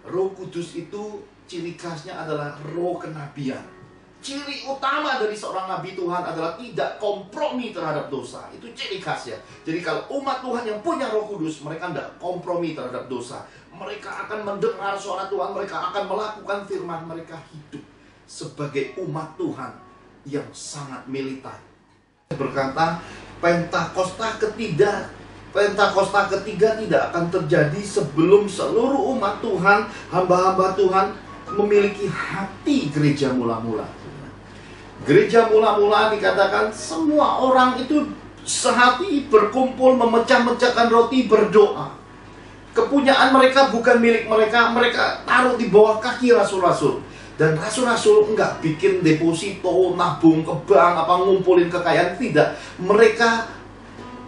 Roh Kudus itu ciri khasnya adalah roh kenabian. Ciri utama dari seorang nabi Tuhan adalah tidak kompromi terhadap dosa. Itu ciri khasnya. Jadi kalau umat Tuhan yang punya Roh Kudus, mereka tidak kompromi terhadap dosa. Mereka akan mendengar suara Tuhan, mereka akan melakukan firman, mereka hidup sebagai umat Tuhan yang sangat militan. Berkata, Pentakosta ketiga tidak akan terjadi sebelum seluruh umat Tuhan, hamba-hamba Tuhan memiliki hati gereja mula-mula. Gereja mula-mula dikatakan semua orang itu sehati berkumpul memecah-mecahkan roti berdoa. Kepunyaan mereka bukan milik mereka, mereka taruh di bawah kaki rasul-rasul. Dan rasul-rasul enggak bikin deposito, nabung ke bank, ngumpulin kekayaan, tidak. Mereka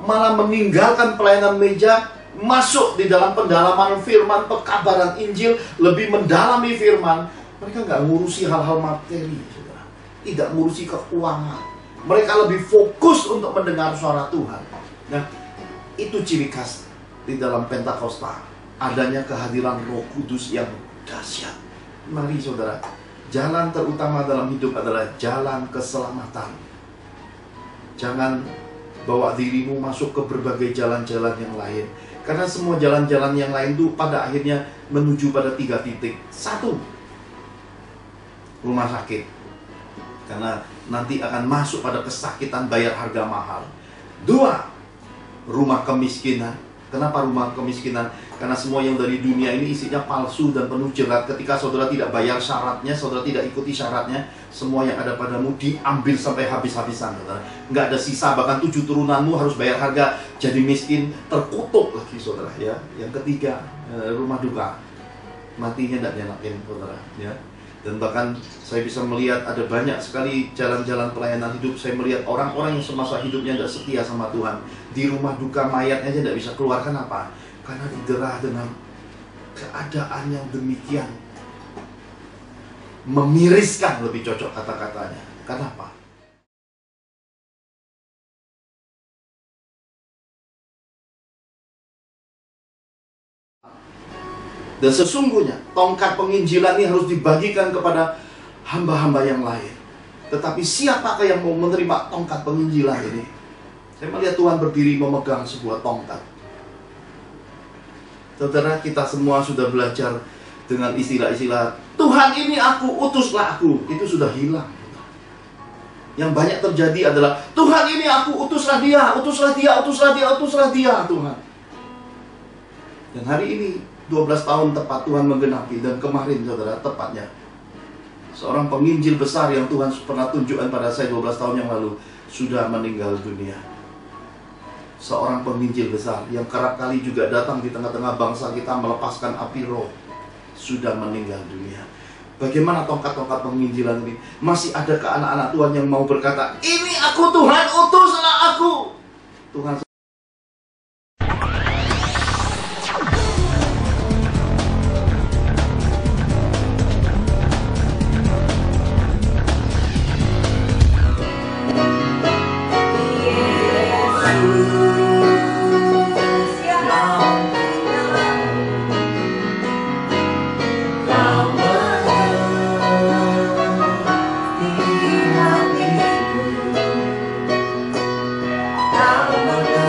malah meninggalkan pelayanan meja, masuk di dalam pendalaman firman, pekabaran Injil, lebih mendalami firman. Mereka nggak ngurusi hal-hal materi, saudara. Tidak ngurusi keuangan. Mereka lebih fokus untuk mendengar suara Tuhan. Nah, itu ciri khas di dalam Pentakosta. Adanya kehadiran Roh Kudus yang dahsyat. Mari saudara, jalan terutama dalam hidup adalah jalan keselamatan. Jangan bawa dirimu masuk ke berbagai jalan-jalan yang lain. Karena semua jalan-jalan yang lain itu pada akhirnya menuju pada 3 titik. 1, rumah sakit. Karena nanti akan masuk pada kesakitan bayar harga mahal. 2, rumah kemiskinan. Kenapa rumah kemiskinan? Karena semua yang dari dunia ini isinya palsu dan penuh jerat. Ketika saudara tidak bayar syaratnya, saudara tidak ikuti syaratnya, semua yang ada padamu diambil sampai habis-habisan, saudara. Nggak ada sisa, bahkan 7 turunanmu harus bayar harga, jadi miskin, terkutuk lagi, saudara. Ya, yang ketiga, rumah duka. Matinya tidak nyenakin, saudara. Ya. Dan bahkan saya bisa melihat ada banyak sekali jalan-jalan pelayanan hidup. Saya melihat orang-orang yang semasa hidupnya tidak setia sama Tuhan. Di rumah duka mayatnya aja tidak bisa keluar. Kenapa? Karena diderah dengan keadaan yang demikian memiriskan, lebih cocok kata-katanya. Kenapa? Dan sesungguhnya tongkat penginjilan ini harus dibagikan kepada hamba-hamba yang lain. Tetapi siapakah yang mau menerima tongkat penginjilan ini? Saya melihat Tuhan berdiri memegang sebuah tongkat. Saudara, kita semua sudah belajar dengan istilah-istilah Tuhan ini aku, utuslah aku. Itu sudah hilang. Yang banyak terjadi adalah Tuhan ini aku, utuslah dia, utuslah dia, utuslah dia, utuslah dia, Tuhan. Dan hari ini 12 tahun tepat Tuhan menggenapi. Dan kemarin, saudara, tepatnya seorang penginjil besar yang Tuhan pernah tunjukkan pada saya 12 tahun yang lalu sudah meninggal dunia. Seorang penginjil besar yang kerap kali juga datang di tengah-tengah bangsa kita melepaskan api roh, sudah meninggal dunia. Bagaimana tongkat-tongkat penginjilan ini? Masih adakah anak-anak Tuhan yang mau berkata, ini aku Tuhan, utuslah aku. Tuhan Kau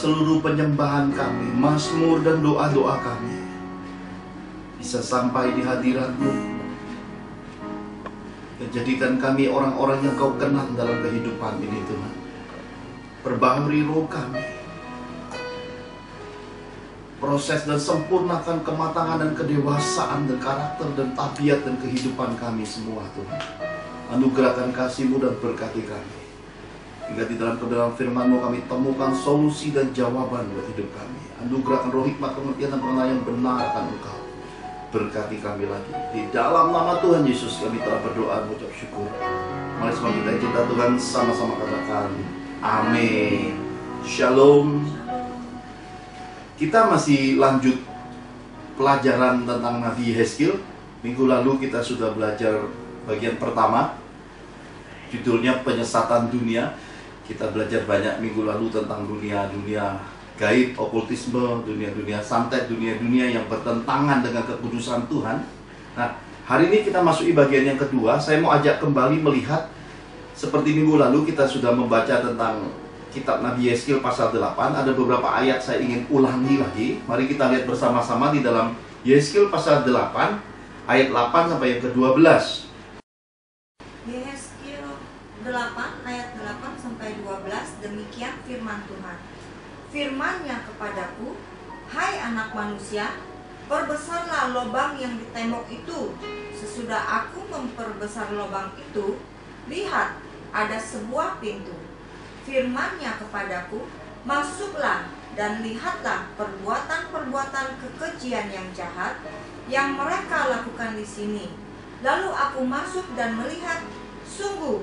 seluruh penyembahan kami, mazmur dan doa-doa kami bisa sampai di hadirat-Mu. Dan jadikan kami orang-orang yang Kau kenal dalam kehidupan ini Tuhan. Perbaharui roh kami, proses dan sempurnakan kematangan dan kedewasaan dan karakter dan tabiat dan kehidupan kami semua Tuhan. Anugerahkan kasih-Mu dan berkati kami, hingga di dalam kebenaran firman-Mu kami temukan solusi dan jawaban buat hidup kami. Anugerahkan roh hikmat, pengertian dan pengenalan yang benar akan Engkau. Berkati kami lagi. Di dalam nama Tuhan Yesus kami telah berdoa mengucap syukur. Mari semua kita cinta Tuhan sama-sama katakan amin. Shalom. Kita masih lanjut pelajaran tentang Nabi Yehezkiel. Minggu lalu kita sudah belajar bagian pertama, judulnya penyesatan dunia. Kita belajar banyak minggu lalu tentang dunia-dunia gaib, okultisme, dunia-dunia santet, dunia-dunia yang bertentangan dengan kekudusan Tuhan. Nah, hari ini kita masuki bagian yang kedua. Saya mau ajak kembali melihat, seperti minggu lalu kita sudah membaca tentang kitab Nabi Yehezkiel pasal 8. Ada beberapa ayat saya ingin ulangi lagi. Mari kita lihat bersama-sama di dalam Yehezkiel pasal 8, ayat 8 sampai yang ke-12. Yehezkiel 8 ayat 8 sampai 12. Demikian firman Tuhan. Firman-Nya kepadaku, hai anak manusia, perbesarlah lubang yang di tembok itu. Sesudah aku memperbesar lubang itu, lihat, ada sebuah pintu. Firman-Nya kepadaku, masuklah dan lihatlah perbuatan-perbuatan kekejian yang jahat yang mereka lakukan di sini. Lalu aku masuk dan melihat, sungguh,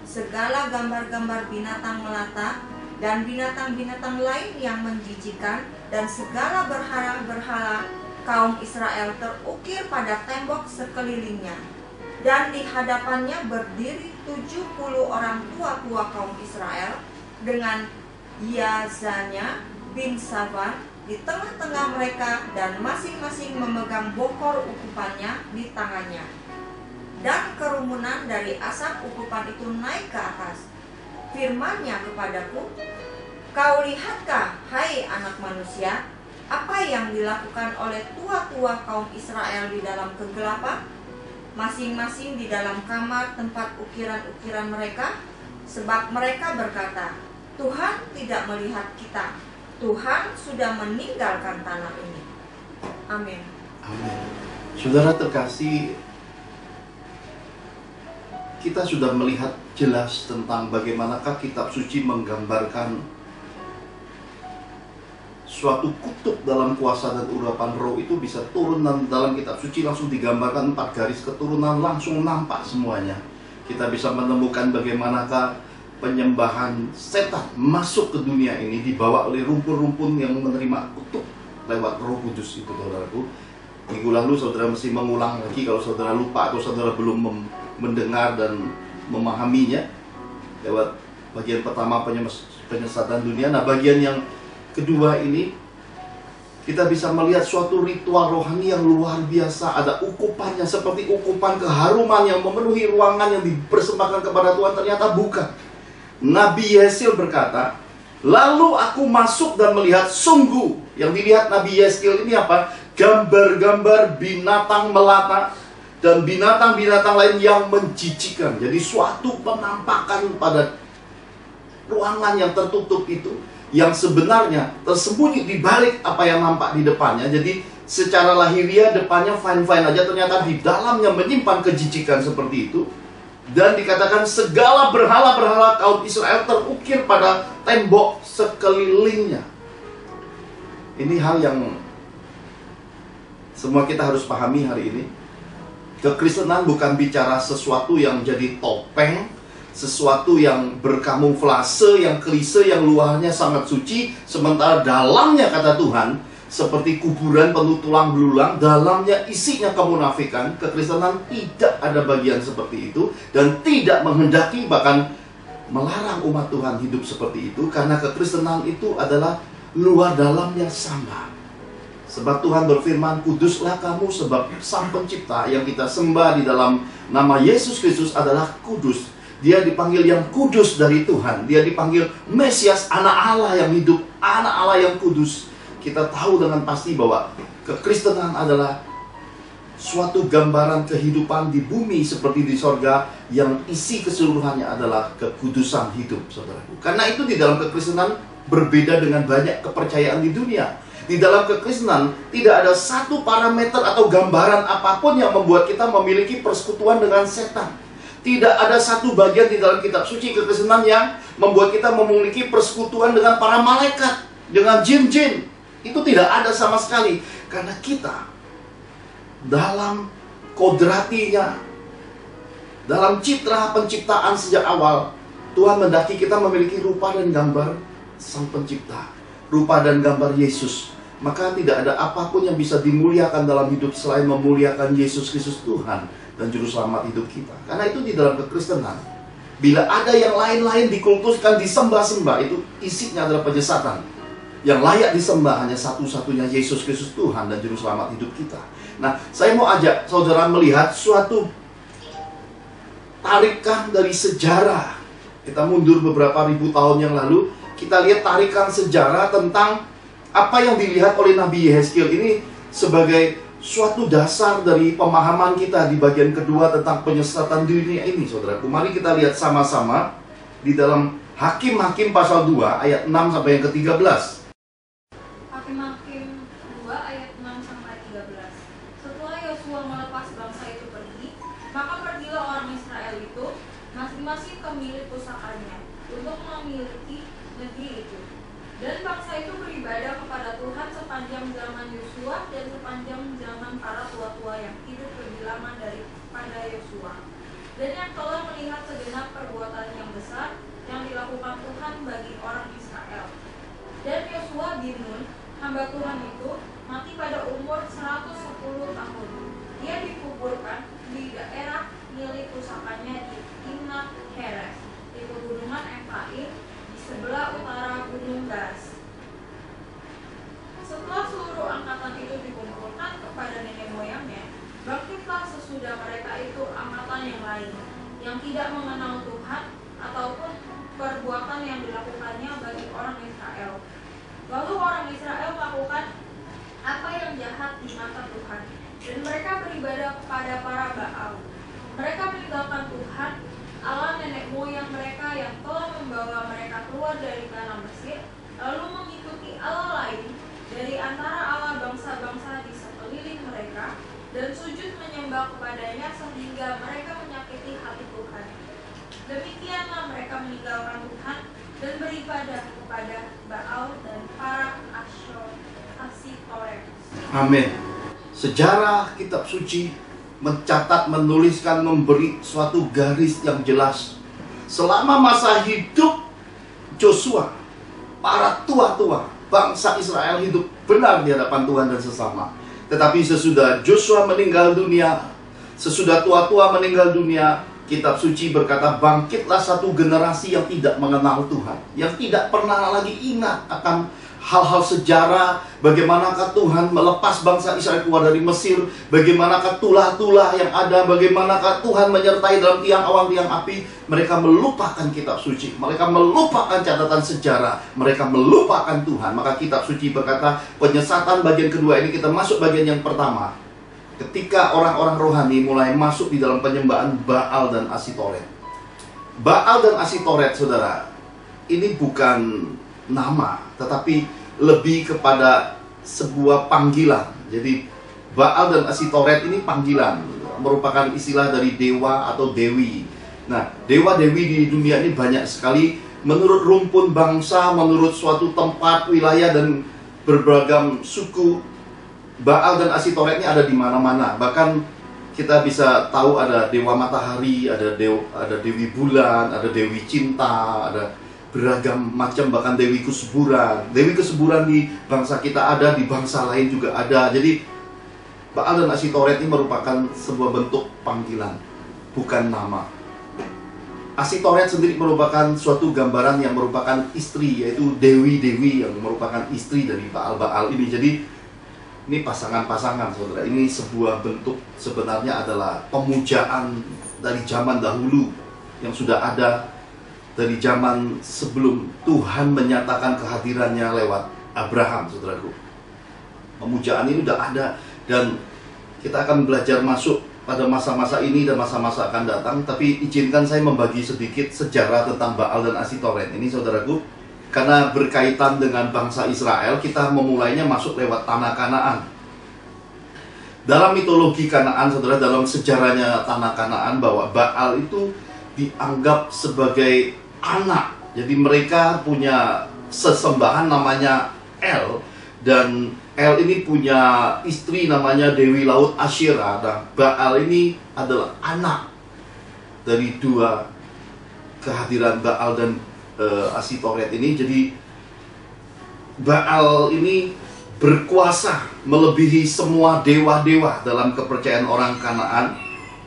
segala gambar-gambar binatang melata dan binatang-binatang lain yang menjijikan dan segala berhala-berhala kaum Israel terukir pada tembok sekelilingnya. Dan di hadapannya berdiri 70 orang tua-tua kaum Israel dengan Yazania bin Safan di tengah-tengah mereka, dan masing-masing memegang bokor ukupannya di tangannya. Dan kerumunan dari asap ukupan itu naik ke atas. Firman-Nya kepadaku, kau lihatkah, hai anak manusia, apa yang dilakukan oleh tua-tua kaum Israel di dalam kegelapan? Masing-masing di dalam kamar tempat ukiran-ukiran mereka, sebab mereka berkata, Tuhan tidak melihat kita, Tuhan sudah meninggalkan tanah ini. Amin. Amin. Saudara terkasih, kita sudah melihat jelas tentang bagaimanakah kitab suci menggambarkan suatu kutub dalam kuasa dan urapan roh itu bisa turun, dan dalam kitab suci langsung digambarkan 4 garis keturunan, langsung nampak semuanya. Kita bisa menemukan bagaimanakah penyembahan setan masuk ke dunia ini dibawa oleh rumpun-rumpun yang menerima kutub lewat Roh Kudus itu, saudaraku. Minggu lalu saudara mesti mengulang lagi kalau saudara lupa atau saudara belum mendengar dan memahaminya lewat bagian pertama penyesatan dunia. Nah, bagian yang kedua ini kita bisa melihat suatu ritual rohani yang luar biasa. Ada ukupannya seperti ukupan keharuman yang memenuhi ruangan yang dipersembahkan kepada Tuhan. Ternyata bukan. Nabi Yehezkiel berkata, lalu aku masuk dan melihat, sungguh. Yang dilihat Nabi Yehezkiel ini apa? Gambar-gambar binatang melata dan binatang-binatang lain yang menjijikan. Jadi suatu penampakan pada ruangan yang tertutup itu, yang sebenarnya tersembunyi di balik apa yang nampak di depannya. Jadi secara lahiriah depannya fine-fine aja, ternyata di dalamnya menyimpan kejijikan seperti itu. Dan dikatakan segala berhala-berhala kaum Israel terukir pada tembok sekelilingnya. Ini hal yang semua kita harus pahami hari ini. Kekristenan bukan bicara sesuatu yang jadi topeng, sesuatu yang berkamuflase, yang klise, yang luarnya sangat suci, sementara dalamnya, kata Tuhan, seperti kuburan penuh tulang belulang, dalamnya isinya kemunafikan. Kekristenan tidak ada bagian seperti itu, dan tidak menghendaki, bahkan melarang umat Tuhan hidup seperti itu, karena kekristenan itu adalah luar dalamnya sama. Sebab Tuhan berfirman, kuduslah kamu sebab Sang Pencipta yang kita sembah di dalam nama Yesus Kristus adalah kudus. Dia dipanggil yang kudus dari Tuhan. Dia dipanggil Mesias, anak Allah yang hidup, anak Allah yang kudus. Kita tahu dengan pasti bahwa kekristenan adalah suatu gambaran kehidupan di bumi seperti di sorga, yang isi keseluruhannya adalah kekudusan hidup, saudaraku. Karena itu di dalam kekristenan berbeda dengan banyak kepercayaan di dunia. Di dalam kekristenan tidak ada satu parameter atau gambaran apapun yang membuat kita memiliki persekutuan dengan setan. Tidak ada satu bagian di dalam kitab suci kekristenan yang membuat kita memiliki persekutuan dengan para malaikat, dengan jin-jin. Itu tidak ada sama sekali. Karena kita dalam kodratinya, dalam citra penciptaan sejak awal, Tuhan mendaki kita memiliki rupa dan gambar Sang Pencipta, rupa dan gambar Yesus. Maka tidak ada apapun yang bisa dimuliakan dalam hidup selain memuliakan Yesus Kristus Tuhan dan Juru Selamat hidup kita. Karena itu di dalam kekristenan, bila ada yang lain-lain dikultuskan, disembah-sembah, itu isinya adalah penyesatan. Yang layak disembah hanya satu-satunya Yesus Kristus Tuhan dan Juru Selamat hidup kita. Nah, saya mau ajak saudara melihat suatu tarikan dari sejarah. Kita mundur beberapa ribu tahun yang lalu, kita lihat tarikan sejarah tentang apa yang dilihat oleh Nabi Yehezkiel ini sebagai suatu dasar dari pemahaman kita di bagian kedua tentang penyesatan dunia ini, saudara. Mari kita lihat sama-sama di dalam Hakim-Hakim pasal 2 ayat 6 sampai yang ke-13. Hakim-Hakim 2 ayat 6 sampai 13. Setelah Yosua melepas bangsa itu pergi, maka pergilah orang Israel itu masing-masing ke milik pusakanya untuk memiliki negeri itu. Dan bangsa itu beribadah kepada Tuhan sepanjang zaman Yosua dan sepanjang zaman para tua-tua yang hidup berbilangan daripada Yosua, dan yang telah melihat segenap perbuatan yang besar yang dilakukan Tuhan bagi orang Israel. Dan Yosua bin Nun, hamba Tuhan itu, mati pada umur 110 tahun. Dia dikuburkan di daerah milik pusakanya di Timnat Heres, di pegunungan Efraim, di sebelah utara Gunung Gaas. Setelah seluruh angkatan itu dikumpulkan kepada nenek moyangnya, bangkitlah sesudah mereka itu angkatan yang lain, yang tidak mengenal Tuhan ataupun perbuatan yang dilakukannya bagi orang Israel. Lalu orang Israel melakukan apa yang jahat di mata Tuhan, dan mereka beribadah kepada para Baal. Mereka meninggalkan Tuhan, Allah nenek moyang mereka yang telah membawa mereka keluar dari tanah Mesir, lalu mengikuti Allah lain dari antara Allah bangsa-bangsa di sekeliling mereka, dan sujud menyembah kepadanya sehingga mereka menyakiti hati Tuhan. Demikianlah mereka meninggalkan Tuhan dan beribadah kepada Baal dan para Asitoret. Amin. Sejarah kitab suci mencatat, menuliskan, memberi suatu garis yang jelas. Selama masa hidup Joshua, para tua-tua bangsa Israel hidup benar di hadapan Tuhan dan sesama. Tetapi sesudah Joshua meninggal dunia, sesudah tua-tua meninggal dunia, kitab suci berkata bangkitlah satu generasi yang tidak mengenal Tuhan, yang tidak pernah lagi ingat akan hal-hal sejarah, bagaimanakah Tuhan melepas bangsa Israel keluar dari Mesir, bagaimanakah tulah-tulah yang ada, bagaimanakah Tuhan menyertai dalam tiang awan, tiang api. Mereka melupakan kitab suci, mereka melupakan catatan sejarah, mereka melupakan Tuhan. Maka kitab suci berkata penyesatan bagian kedua ini, kita masuk bagian yang pertama. Ketika orang-orang rohani mulai masuk di dalam penyembahan Baal dan Asitoret. Baal dan Asitoret, saudara, ini bukan nama, tetapi lebih kepada sebuah panggilan. Jadi Baal dan Asitoret ini panggilan, merupakan istilah dari dewa atau dewi. Nah, dewa-dewi di dunia ini banyak sekali, menurut rumpun bangsa, menurut suatu tempat, wilayah, dan berberagam suku. Baal dan Asitoret ini ada di mana-mana. Bahkan kita bisa tahu ada dewa matahari, ada dewi bulan, ada dewi cinta, ada beragam macam, bahkan dewi kesuburan. Dewi kesuburan di bangsa kita ada, di bangsa lain juga ada. Jadi Baal dan Asitoret ini merupakan sebuah bentuk panggilan, bukan nama. Asitoret sendiri merupakan suatu gambaran yang merupakan istri, yaitu dewi-dewi yang merupakan istri dari Baal-Baal ini. Jadi ini pasangan-pasangan, saudara. Ini sebuah bentuk, sebenarnya adalah pemujaan dari zaman dahulu yang sudah ada dari zaman sebelum Tuhan menyatakan kehadirannya lewat Abraham, saudaraku. Pemujaan ini sudah ada, dan kita akan belajar masuk pada masa-masa ini dan masa-masa akan datang. Tapi izinkan saya membagi sedikit sejarah tentang Baal dan Asitoret ini, saudaraku. Karena berkaitan dengan bangsa Israel, kita memulainya masuk lewat tanah Kanaan. Dalam mitologi Kanaan, saudara, dalam sejarahnya tanah Kanaan, bahwa Baal itu dianggap sebagai anak. Jadi mereka punya sesembahan namanya El, dan El ini punya istri namanya Dewi Laut Asyera. Nah, Baal ini adalah anak dari dua kehadiran Baal dan Asitoret ini. Jadi Baal ini berkuasa melebihi semua dewa-dewa dalam kepercayaan orang Kanaan.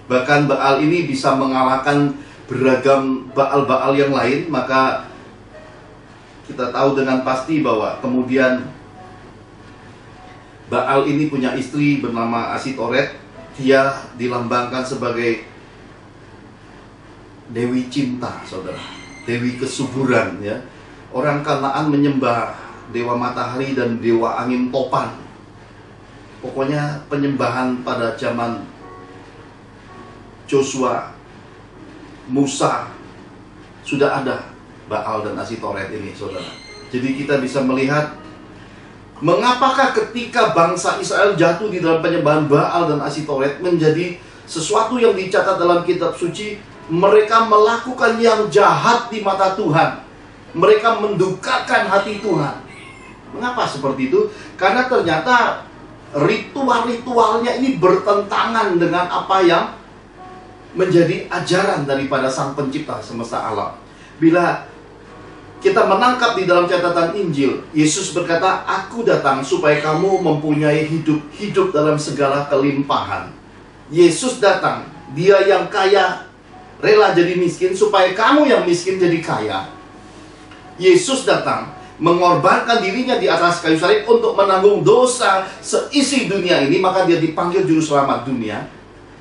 Bahkan Baal ini bisa mengalahkan beragam Baal-Baal yang lain. Maka kita tahu dengan pasti bahwa kemudian Baal ini punya istri bernama Asitoret. Dia dilambangkan sebagai Dewi Cinta, saudara, Dewi Kesuburan, ya. Orang Kanaan menyembah dewa matahari dan dewa angin topan. Pokoknya penyembahan pada zaman Joshua, Musa, sudah ada Baal dan Asitoret ini, saudara. Jadi kita bisa melihat mengapakah ketika bangsa Israel jatuh di dalam penyembahan Baal dan Asitoret menjadi sesuatu yang dicatat dalam kitab suci. Mereka melakukan yang jahat di mata Tuhan. Mereka mendukakan hati Tuhan. Mengapa seperti itu? Karena ternyata ritual-ritualnya ini bertentangan dengan apa yang menjadi ajaran daripada Sang Pencipta semesta alam. Bila kita menangkap di dalam catatan Injil, Yesus berkata, "Aku datang supaya kamu mempunyai hidup dalam segala kelimpahan." Yesus datang, Dia yang kaya rela jadi miskin supaya kamu yang miskin jadi kaya. Yesus datang mengorbankan dirinya di atas kayu salib untuk menanggung dosa seisi dunia ini, maka dia dipanggil juru selamat dunia.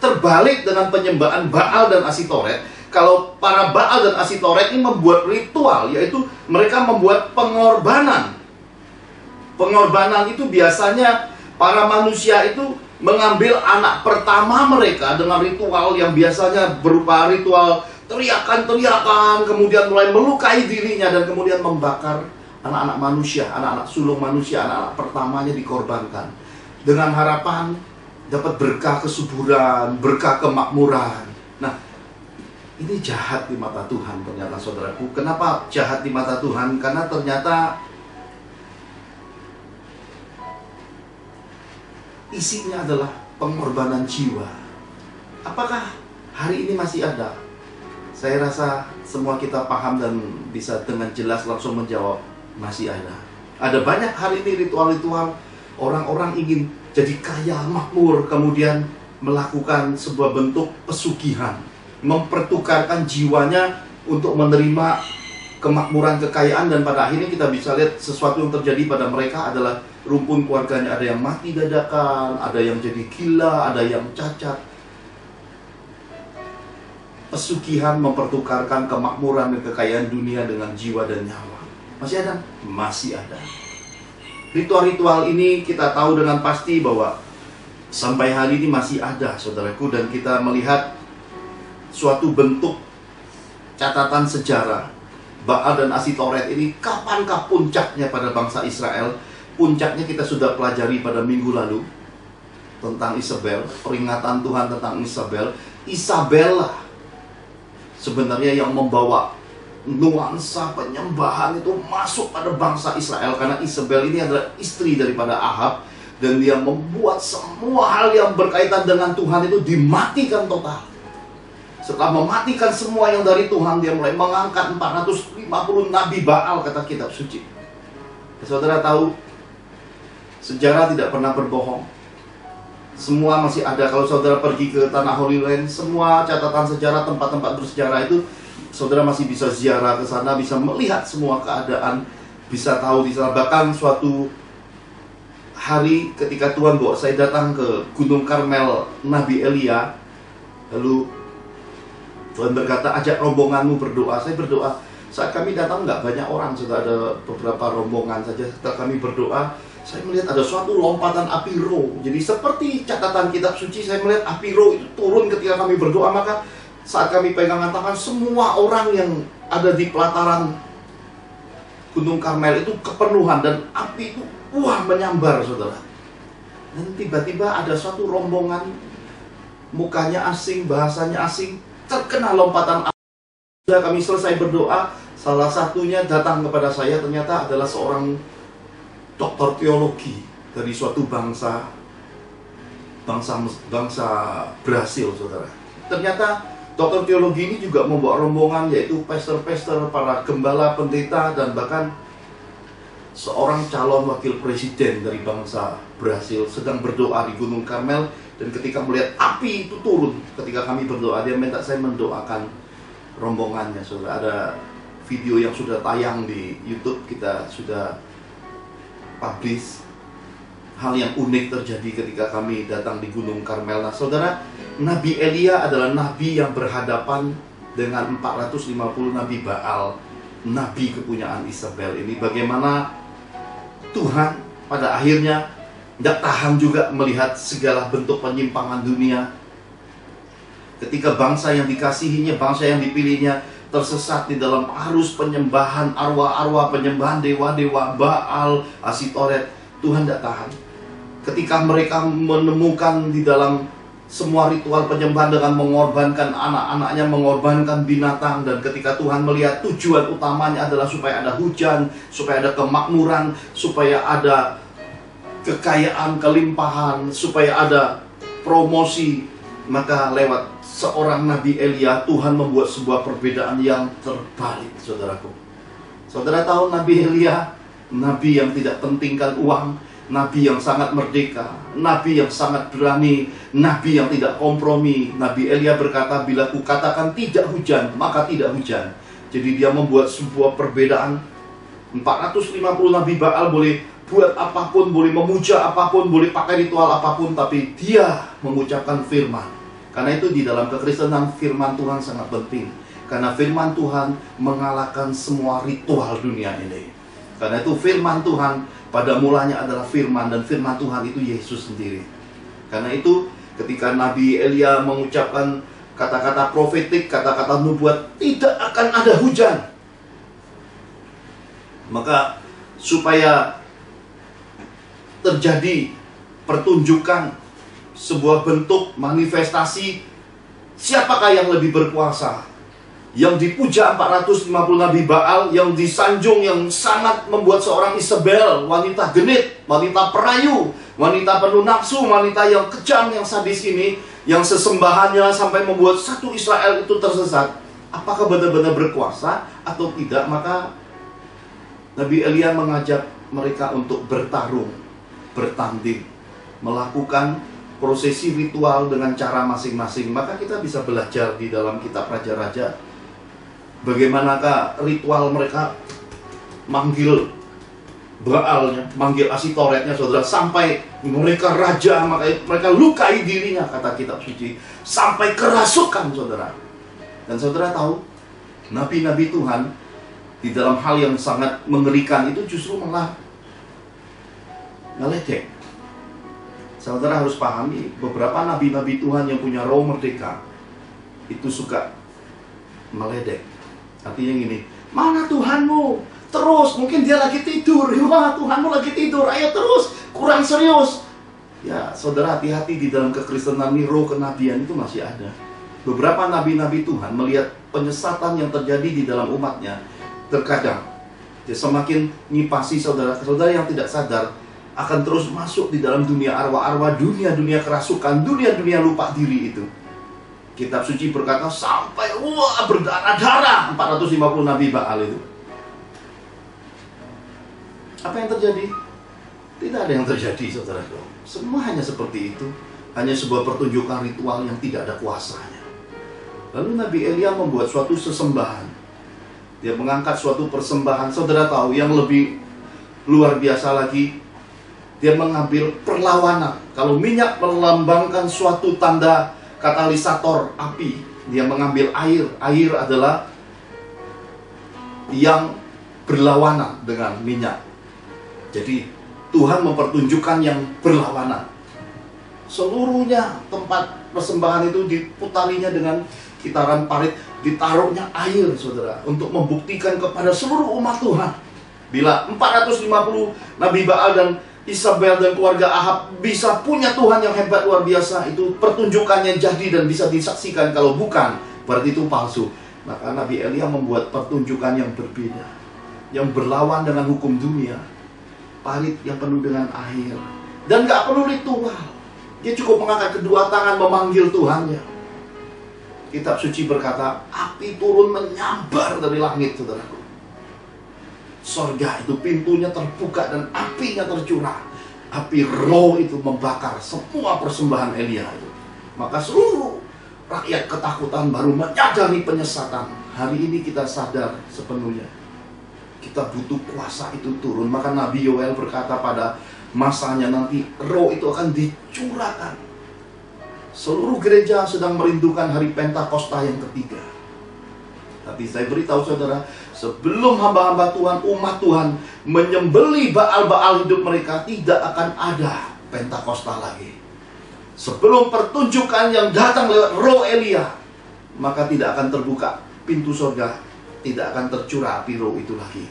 Terbalik dengan penyembahan Baal dan Asitoret. Kalau para Baal dan Asitoret ini membuat ritual, yaitu mereka membuat pengorbanan. Pengorbanan itu biasanya para manusia itu mengambil anak pertama mereka dengan ritual yang biasanya berupa ritual teriakan-teriakan, kemudian mulai melukai dirinya dan kemudian membakar anak-anak manusia, anak-anak sulung manusia, anak-anak pertamanya dikorbankan dengan harapan dapat berkah kesuburan, berkah kemakmuran. Nah, ini jahat di mata Tuhan ternyata, saudaraku. Kenapa jahat di mata Tuhan? Karena ternyata isinya adalah pengorbanan jiwa. Apakah hari ini masih ada? Saya rasa semua kita paham dan bisa dengan jelas langsung menjawab, masih ada. Ada banyak hari ini ritual-ritual orang-orang ingin jadi kaya, makmur, kemudian melakukan sebuah bentuk pesugihan, mempertukarkan jiwanya untuk menerima kemakmuran, kekayaan, dan pada akhirnya kita bisa lihat sesuatu yang terjadi pada mereka adalah rumpun keluarganya ada yang mati dadakan, ada yang jadi gila, ada yang cacat. Pesugihan mempertukarkan kemakmuran dan kekayaan dunia dengan jiwa dan nyawa. Masih ada? Masih ada. Ritual-ritual ini kita tahu dengan pasti bahwa sampai hari ini masih ada, saudaraku. Dan kita melihat suatu bentuk catatan sejarah Baal dan Asitoret ini. Kapankah puncaknya pada bangsa Israel? Puncaknya kita sudah pelajari pada minggu lalu tentang Isabel, peringatan Tuhan tentang Isabel. Isabel lah sebenarnya yang membawa nuansa penyembahan itu masuk pada bangsa Israel. Karena Isabel ini adalah istri daripada Ahab, dan dia membuat semua hal yang berkaitan dengan Tuhan itu dimatikan total. Setelah mematikan semua yang dari Tuhan, dia mulai mengangkat 450 nabi Baal, kata kitab suci. Saudara tahu, sejarah tidak pernah berbohong. Semua masih ada. Kalau saudara pergi ke tanah Holy Land, semua catatan sejarah, tempat-tempat bersejarah itu saudara masih bisa ziarah ke sana, bisa melihat semua keadaan, bisa tahu di sana. Bahkan suatu hari ketika Tuhan bawa saya datang ke Gunung Karmel Nabi Elia, lalu Tuhan berkata, ajak rombonganmu berdoa. Saya berdoa, saat kami datang nggak banyak orang, sudah ada beberapa rombongan saja. Setelah kami berdoa, saya melihat ada suatu lompatan api roh. Jadi seperti catatan kitab suci, saya melihat api roh itu turun ketika kami berdoa. Maka saat kami pegangan tangan, semua orang yang ada di pelataran Gunung Karmel itu kepenuhan, dan api itu menyambar, saudara. Dan tiba-tiba ada suatu rombongan, mukanya asing, bahasanya asing, terkena lompatan api. Sudah kami selesai berdoa, salah satunya datang kepada saya, ternyata adalah seorang doktor teologi dari suatu bangsa Brasil, saudara. Ternyata doktor teologi ini juga membawa rombongan, yaitu pastor-pastor, para gembala, pendeta, dan bahkan seorang calon wakil presiden dari bangsa Brasil sedang berdoa di Gunung Karmel. Dan ketika melihat api itu turun, ketika kami berdoa, dia minta saya mendoakan rombongannya, saudara. Ada video yang sudah tayang di YouTube, kita sudah publish. Hal yang unik terjadi ketika kami datang di Gunung Karmel. Nah, saudara, Nabi Elia adalah nabi yang berhadapan dengan 450 nabi Baal, nabi kepunyaan Isabel ini. Bagaimana Tuhan pada akhirnya tidak tahan juga melihat segala bentuk penyimpangan dunia. Ketika bangsa yang dikasihinya, bangsa yang dipilihnya tersesat di dalam arus penyembahan arwah-arwah, penyembahan dewa-dewa Baal, Asitoret, Tuhan tidak tahan. Ketika mereka menemukan di dalam semua ritual penyembahan dengan mengorbankan anak-anaknya, mengorbankan binatang, dan ketika Tuhan melihat tujuan utamanya adalah supaya ada hujan, supaya ada kemakmuran, supaya ada kekayaan, kelimpahan, supaya ada promosi, maka lewat seorang Nabi Elia, Tuhan membuat sebuah perbedaan yang terbalik, saudaraku. Saudara tahu Nabi Elia, nabi yang tidak pentingkan uang, nabi yang sangat merdeka, nabi yang sangat berani, nabi yang tidak kompromi. Nabi Elia berkata, bila ku katakan tidak hujan, maka tidak hujan. Jadi dia membuat sebuah perbedaan. 450 nabi Baal boleh buat apapun, boleh memuja apapun, boleh pakai ritual apapun, tapi dia mengucapkan firman. Karena itu di dalam kekristenan firman Tuhan sangat penting. Karena firman Tuhan mengalahkan semua ritual dunia ini. Karena itu firman Tuhan pada mulanya adalah firman, dan firman Tuhan itu Yesus sendiri. Karena itu ketika Nabi Elia mengucapkan kata-kata profetik, kata-kata nubuat, tidak akan ada hujan. Maka supaya terjadi pertunjukan, sebuah bentuk manifestasi siapakah yang lebih berkuasa, yang dipuja 450 nabi Baal, yang disanjung, yang sangat membuat seorang Isabel, wanita genit, wanita perayu, wanita penuh nafsu, wanita yang kejam, yang sadis ini, yang sesembahannya sampai membuat satu Israel itu tersesat, apakah benar-benar berkuasa atau tidak? Maka Nabi Elia mengajak mereka untuk bertarung, bertanding, melakukan prosesi ritual dengan cara masing-masing. Maka kita bisa belajar di dalam kitab Raja-Raja, bagaimanakah ritual mereka manggil Baalnya, manggil Asitoretnya, saudara, sampai mereka raja, maka mereka lukai dirinya, kata kitab suci, sampai kerasukan, saudara. Dan saudara tahu, nabi-nabi Tuhan di dalam hal yang sangat mengerikan itu justru malah ngeledek. Saudara harus pahami, beberapa nabi-nabi Tuhan yang punya roh merdeka itu suka meledek. Artinya gini, mana Tuhanmu? Terus, mungkin dia lagi tidur. Wah, Tuhanmu lagi tidur, ayo terus, kurang serius. Ya, saudara, hati-hati di dalam kekristenan ini, roh kenabian itu masih ada. Beberapa nabi-nabi Tuhan melihat penyesatan yang terjadi di dalam umatnya. Terkadang dia semakin nyipasi saudara-saudara yang tidak sadar, akan terus masuk di dalam dunia arwah-arwah, dunia-dunia kerasukan, dunia-dunia lupa diri itu. Kitab suci berkata sampai berdarah-darah 450 nabi Baal itu. Apa yang terjadi? Tidak ada yang terjadi, saudaraku. Semua hanya seperti itu. Hanya sebuah pertunjukan ritual yang tidak ada kuasanya. Lalu Nabi Elia membuat suatu sesembahan. Dia mengangkat suatu persembahan. Saudara tahu yang lebih luar biasa lagi, dia mengambil perlawanan. Kalau minyak melambangkan suatu tanda katalisator api, Dia mengambil air. Air adalah yang berlawanan dengan minyak. Jadi Tuhan mempertunjukkan yang berlawanan. Seluruhnya tempat persembahan itu diputarinya dengan kitaran parit, ditaruhnya air, saudara, untuk membuktikan kepada seluruh umat Tuhan. Bila 450 Nabi Baal dan Isabel dan keluarga Ahab bisa punya Tuhan yang hebat luar biasa, itu pertunjukannya jadi dan bisa disaksikan. Kalau bukan, berarti itu palsu. Maka Nabi Elia membuat pertunjukan yang berbeda, yang berlawan dengan hukum dunia. Parit yang penuh dengan air, dan gak perlu ritual. Dia cukup mengangkat kedua tangan memanggil Tuhannya. Kitab suci berkata, api turun menyambar dari langit, saudaraku. Sorga itu pintunya terbuka dan apinya tercurah. Api roh itu membakar semua persembahan Elia itu. Maka seluruh rakyat ketakutan baru menyadari penyesatan. Hari ini kita sadar sepenuhnya. Kita butuh kuasa itu turun. Maka Nabi Yoel berkata pada masanya nanti roh itu akan dicurahkan. Seluruh gereja sedang merindukan hari Pentakosta yang ketiga. Tapi saya beritahu saudara, sebelum hamba-hamba Tuhan, umat Tuhan menyembelih Baal-Baal hidup mereka, tidak akan ada Pentakosta lagi. Sebelum pertunjukan yang datang lewat roh Elia, maka tidak akan terbuka pintu surga, tidak akan tercurah api roh itu lagi.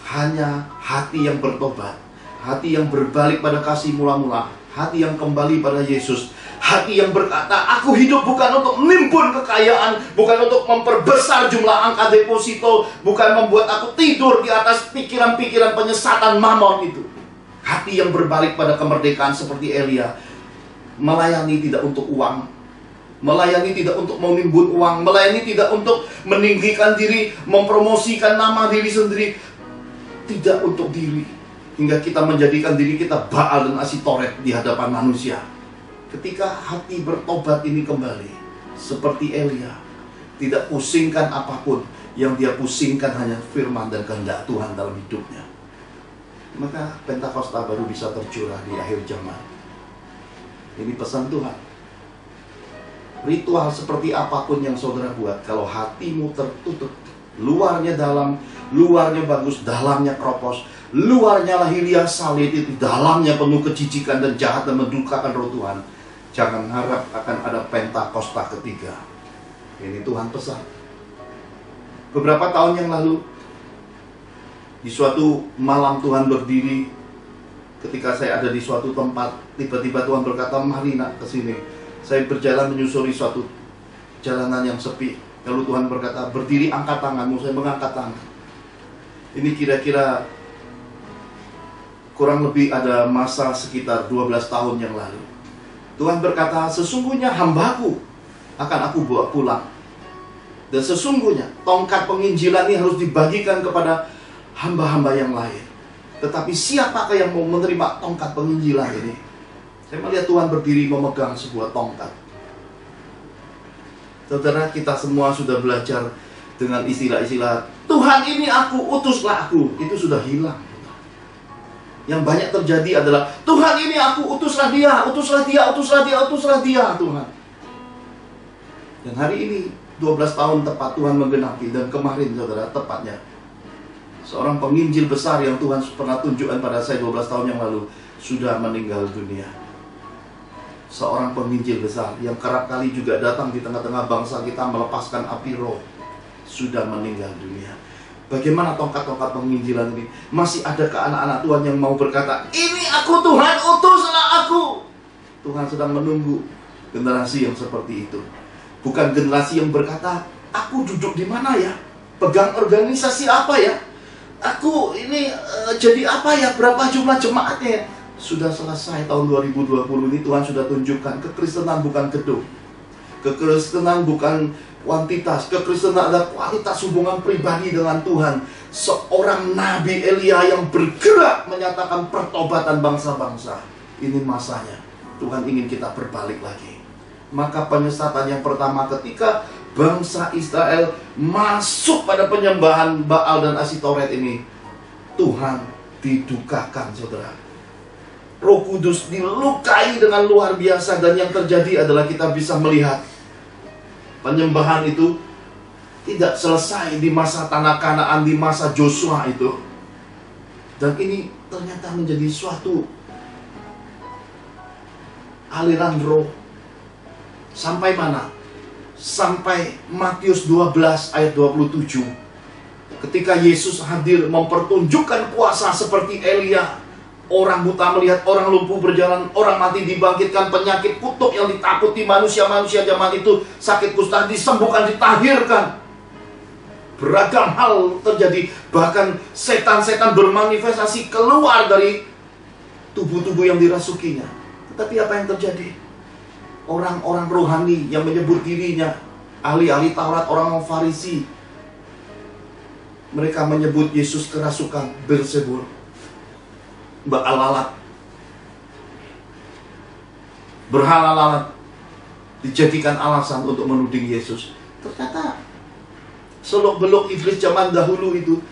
Hanya hati yang bertobat, hati yang berbalik pada kasih mula-mula, hati yang kembali pada Yesus, hati yang berkata, aku hidup bukan untuk menimbun kekayaan, bukan untuk memperbesar jumlah angka deposito, bukan membuat aku tidur di atas pikiran-pikiran penyesatan mamon itu. Hati yang berbalik pada kemerdekaan seperti Elia, melayani tidak untuk uang, melayani tidak untuk menimbun uang, melayani tidak untuk meninggikan diri, mempromosikan nama diri sendiri, tidak untuk diri, hingga kita menjadikan diri kita Baal dan Asitoret di hadapan manusia. Ketika hati bertobat ini kembali, seperti Elia, tidak pusingkan apapun, yang dia pusingkan hanya firman dan kehendak Tuhan dalam hidupnya, maka Pentakosta baru bisa tercurah di akhir zaman. Ini pesan Tuhan. Ritual seperti apapun yang saudara buat, kalau hatimu tertutup, luarnya dalam, luarnya bagus, dalamnya kropos, luarnya lahiriah salib itu, dalamnya penuh kejijikan dan jahat dan mendukakan roh Tuhan, jangan harap akan ada Pentakosta ketiga. Ini Tuhan pesan. Beberapa tahun yang lalu, di suatu malam Tuhan berdiri, ketika saya ada di suatu tempat, tiba-tiba Tuhan berkata, mari nak ke sini. Saya berjalan menyusuri suatu jalanan yang sepi. Lalu Tuhan berkata, berdiri, angkat tanganmu. Saya mengangkat tangan. Ini kira-kira kurang lebih ada masa sekitar 12 tahun yang lalu. Tuhan berkata, sesungguhnya hambaku akan aku bawa pulang. Dan sesungguhnya tongkat penginjilan ini harus dibagikan kepada hamba-hamba yang lain. Tetapi siapakah yang mau menerima tongkat penginjilan ini? Saya melihat Tuhan berdiri memegang sebuah tongkat. Saudara, kita semua sudah belajar dengan istilah-istilah Tuhan ini aku, utuslah aku. Itu sudah hilang. Yang banyak terjadi adalah Tuhan ini aku, utuslah dia, utuslah dia, utuslah dia, utuslah dia, Tuhan. Dan hari ini 12 tahun tepat Tuhan menggenapi. Dan kemarin saudara, tepatnya seorang penginjil besar yang Tuhan pernah tunjukkan pada saya 12 tahun yang lalu sudah meninggal dunia. Seorang penginjil besar yang kerap kali juga datang di tengah-tengah bangsa kita melepaskan api roh, sudah meninggal dunia. Bagaimana tongkat-tongkat penginjilan ini? Masih adakah anak-anak Tuhan yang mau berkata, ini aku Tuhan, utuslah aku? Tuhan sedang menunggu generasi yang seperti itu. Bukan generasi yang berkata, aku duduk di mana ya? Pegang organisasi apa ya? Aku ini jadi apa ya? Berapa jumlah jemaatnya ya? Sudah selesai tahun 2020 ini. Tuhan sudah tunjukkan kekristenan bukan gedung, kekristenan bukan kuantitas, kekristenan adalah kualitas hubungan pribadi dengan Tuhan. Seorang Nabi Elia yang bergerak menyatakan pertobatan bangsa-bangsa. Ini masanya. Tuhan ingin kita berbalik lagi. Maka penyesatan yang pertama ketika bangsa Israel masuk pada penyembahan Baal dan Asitoret ini, Tuhan didukakan, saudara. Roh Kudus dilukai dengan luar biasa. Dan yang terjadi adalah kita bisa melihat Penyembahan itu tidak selesai di masa tanah Kanaan, di masa Joshua itu. Dan ini ternyata menjadi suatu aliran roh. Sampai mana? Sampai Matius 12 ayat 27. Ketika Yesus hadir mempertunjukkan kuasa seperti Elia. Orang buta melihat, orang lumpuh berjalan, orang mati dibangkitkan, penyakit kutuk yang ditakuti manusia-manusia zaman itu, sakit kusta disembuhkan, ditahirkan. Beragam hal terjadi, bahkan setan-setan bermanifestasi keluar dari tubuh-tubuh yang dirasukinya. Tetapi apa yang terjadi? Orang-orang rohani yang menyebut dirinya ahli-ahli Taurat, orang Farisi, mereka menyebut Yesus kerasukan, Beelzebul, Baal lalat, berhala lalat, dijadikan alasan untuk menuding Yesus. Ternyata seluk-beluk iblis zaman dahulu itu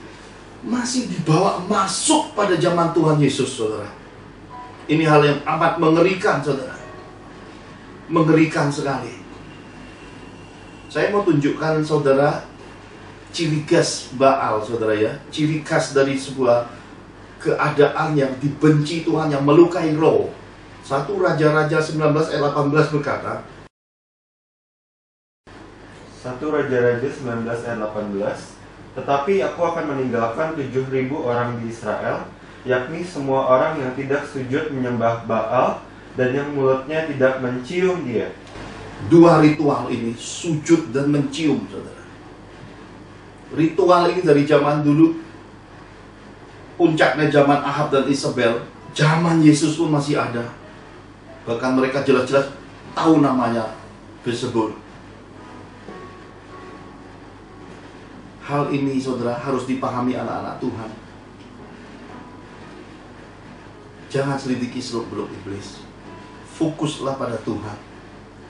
masih dibawa masuk pada zaman Tuhan Yesus, saudara. Ini hal yang amat mengerikan, saudara. Mengerikan sekali. Saya mau tunjukkan saudara ciri khas Baal, saudara ya. Ciri khas dari sebuah keadaan yang dibenci Tuhan, yang melukai roh. 1 Raja-Raja 19 ayat 18 berkata, 1 Raja-Raja 19 ayat 18, tetapi aku akan meninggalkan 7.000 orang di Israel, yakni semua orang yang tidak sujud menyembah Baal dan yang mulutnya tidak mencium dia. Dua ritual ini, sujud dan mencium, saudara. Ritual ini dari zaman dulu, puncaknya zaman Ahab dan Isabel, zaman Yesus pun masih ada. Bahkan mereka jelas-jelas tahu namanya Beelzebul. Hal ini, saudara, harus dipahami anak-anak Tuhan. Jangan selidiki seluk-beluk iblis. Fokuslah pada Tuhan.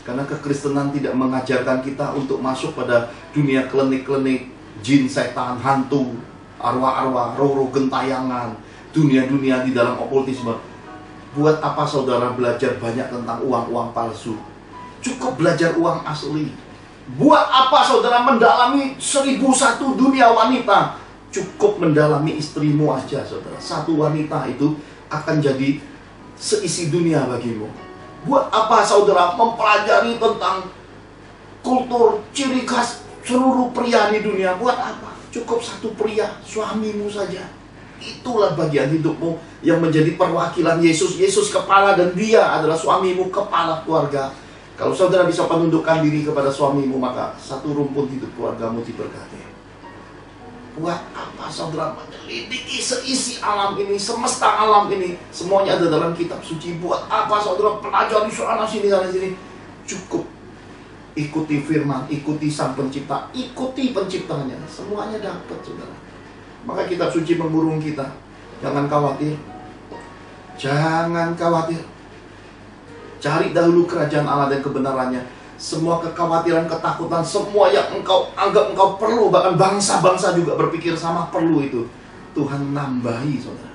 Karena kekristenan tidak mengajarkan kita untuk masuk pada dunia klinik-klinik, jin, setan, hantu, arwah-arwah, roh-roh gentayangan, dunia-dunia di dalam okultisme. Buat apa saudara belajar banyak tentang uang-uang palsu? Cukup belajar uang asli. Buat apa saudara mendalami 1001 dunia wanita? Cukup mendalami istrimu aja, saudara. Satu wanita itu akan jadi seisi dunia bagimu. Buat apa saudara mempelajari tentang kultur, ciri khas seluruh pria di dunia? Buat apa? Cukup satu pria, suamimu saja. Itulah bagian hidupmu yang menjadi perwakilan Yesus. Yesus kepala dan dia adalah suamimu, kepala keluarga. Kalau saudara bisa penundukkan diri kepada suamimu, maka satu rumpun hidup keluargamu diberkati. Buat apa saudara menyelidiki seisi alam ini, semesta alam ini? Semuanya ada dalam kitab suci. Buat apa saudara pelajari sana sini, sana sini? Cukup ikuti firman, ikuti sang pencipta, ikuti penciptanya. Semuanya dapat, saudara. Maka kitab suci mengurung kita. Jangan khawatir. Jangan khawatir. Cari dahulu kerajaan Allah dan kebenarannya. Semua kekhawatiran, ketakutan, semua yang engkau anggap engkau perlu, bahkan bangsa-bangsa juga berpikir sama perlu itu, Tuhan nambahi, saudara.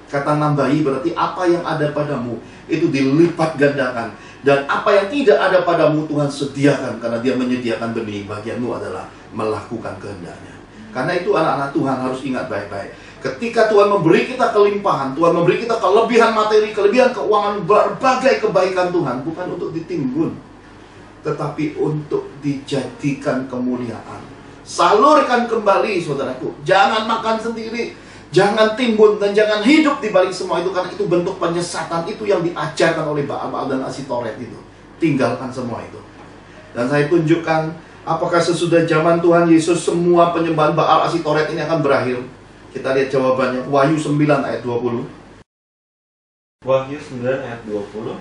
Kata nambahi berarti apa yang ada padamu itu dilipat gandakan. Dan apa yang tidak ada padamu Tuhan sediakan, karena dia menyediakan benih. Bagianmu adalah melakukan kehendaknya. Karena itu anak-anak Tuhan harus ingat baik-baik. Ketika Tuhan memberi kita kelimpahan, Tuhan memberi kita kelebihan materi, kelebihan keuangan, berbagai kebaikan Tuhan, bukan untuk ditimbun, tetapi untuk dijadikan kemuliaan. Salurkan kembali, saudaraku. Jangan makan sendiri, jangan timbun, dan jangan hidup di balik semua itu, karena itu bentuk penyesatan. Itu yang diajarkan oleh Baal dan Asitoret itu. Tinggalkan semua itu. Dan saya tunjukkan apakah sesudah zaman Tuhan Yesus semua penyembahan Baal Asitoret ini akan berakhir. Kita lihat jawabannya. Wahyu 9 ayat 20. Wahyu 9 ayat 20.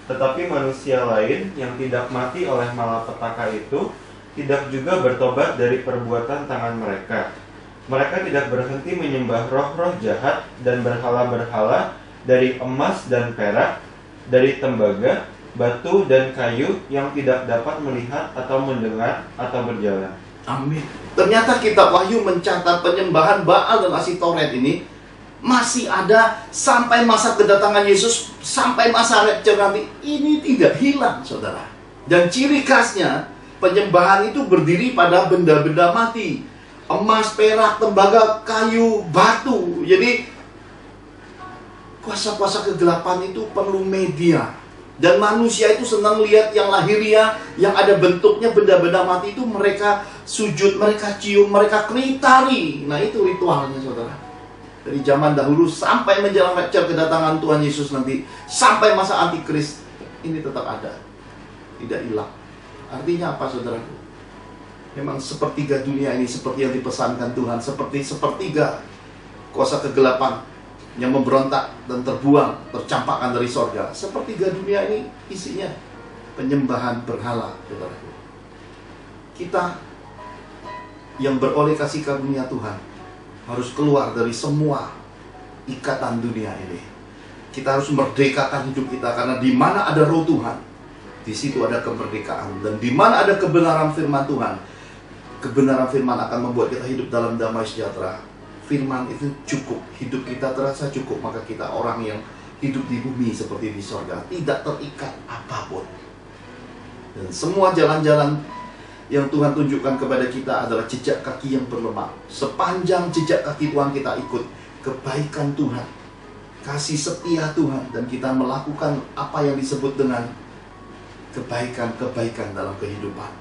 Tetapi manusia lain yang tidak mati oleh malapetaka itu tidak juga bertobat dari perbuatan tangan mereka. Mereka tidak berhenti menyembah roh-roh jahat dan berhala-berhala dari emas dan perak, dari tembaga, batu dan kayu yang tidak dapat melihat atau mendengar atau berjalan. Amin. Ternyata kitab Wahyu mencatat penyembahan Baal dan Asitoret ini masih ada sampai masa kedatangan Yesus, sampai masa rapture nanti. Ini tidak hilang, saudara. Dan ciri khasnya Penyembahan itu berdiri pada benda-benda mati. Emas, perak, tembaga, kayu, batu. Jadi kuasa-kuasa kegelapan itu perlu media. Dan manusia itu senang lihat yang lahiriah, yang ada bentuknya benda-benda mati itu mereka sujud, mereka cium, mereka keritari. Nah itu ritualnya saudara. Dari zaman dahulu sampai menjelang rapture kedatangan Tuhan Yesus nanti, sampai masa antikris, ini tetap ada. Tidak hilang. Artinya apa saudaraku? Memang sepertiga dunia ini seperti yang dipesankan Tuhan, seperti sepertiga kuasa kegelapan yang memberontak dan terbuang, tercampakkan dari sorga. Sepertiga dunia ini isinya penyembahan berhala, saudaraku. Kita yang beroleh kasih karunia Tuhan harus keluar dari semua ikatan dunia ini. Kita harus merdekakan hidup kita, karena di mana ada roh Tuhan, di situ ada kemerdekaan. Dan di mana ada kebenaran firman Tuhan, kebenaran firman akan membuat kita hidup dalam damai sejahtera. Firman itu cukup, hidup kita terasa cukup, maka kita orang yang hidup di bumi seperti di sorga, tidak terikat apapun. Dan semua jalan-jalan yang Tuhan tunjukkan kepada kita adalah jejak kaki yang berlemak. Sepanjang jejak kaki Tuhan kita ikut kebaikan Tuhan, kasih setia Tuhan, dan kita melakukan apa yang disebut dengan kebaikan-kebaikan dalam kehidupan,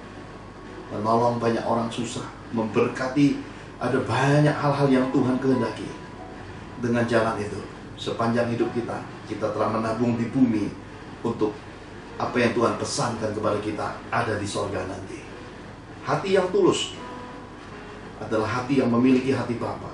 menolong banyak orang susah, memberkati, ada banyak hal-hal yang Tuhan kehendaki. Dengan jalan itu, sepanjang hidup kita, kita telah menabung di bumi untuk apa yang Tuhan pesankan kepada kita ada di sorga nanti. Hati yang tulus adalah hati yang memiliki hati Bapa.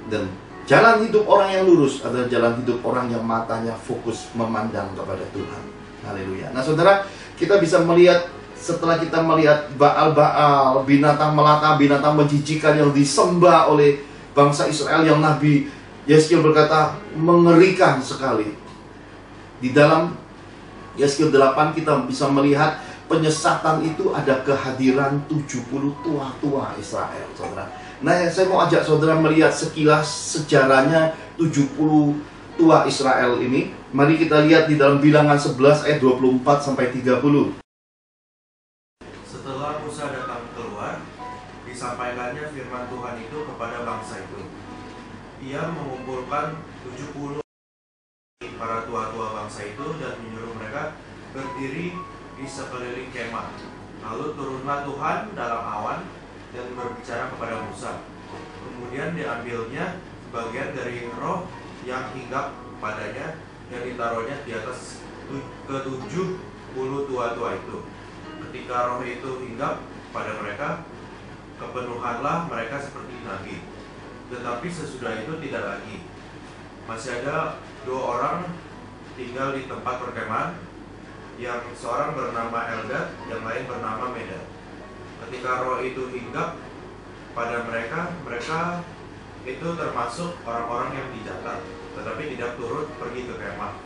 Dan jalan hidup orang yang lurus adalah jalan hidup orang yang matanya fokus memandang kepada Tuhan. Haleluya. Nah saudara, kita bisa melihat, setelah kita melihat Baal-Baal, binatang melata, binatang menjijikan yang disembah oleh bangsa Israel, yang Nabi Yeskiel berkata mengerikan sekali. Di dalam Yeskiel 8 kita bisa melihat penyesatan itu ada kehadiran 70 tua-tua Israel, saudara. Nah, saya mau ajak saudara melihat sekilas sejarahnya 70 tua Israel ini. Mari kita lihat di dalam Bilangan 11 ayat 24 sampai 30. Setelah Musa datang keluar, disampaikannya firman Tuhan itu kepada bangsa itu. Ia mengumpulkan 70 para tua-tua bangsa itu dan menyuruh mereka berdiri di sekeliling kemah. Lalu turunlah Tuhan dalam awan dan berbicara kepada Musa. Kemudian diambilnya sebagian dari roh yang hinggap padanya dan ditaruhnya di atas ke-70 tua-tua itu. Ketika roh itu hinggap pada mereka, kepenuhanlah mereka seperti nabi. Tetapi sesudah itu tidak lagi. Masih ada 2 orang tinggal di tempat perkemahan, yang seorang bernama Eldad, yang lain bernama Medad. Ketika roh itu hinggap pada mereka, mereka itu termasuk orang-orang yang dicatat, tetapi tidak turut pergi ke kemah.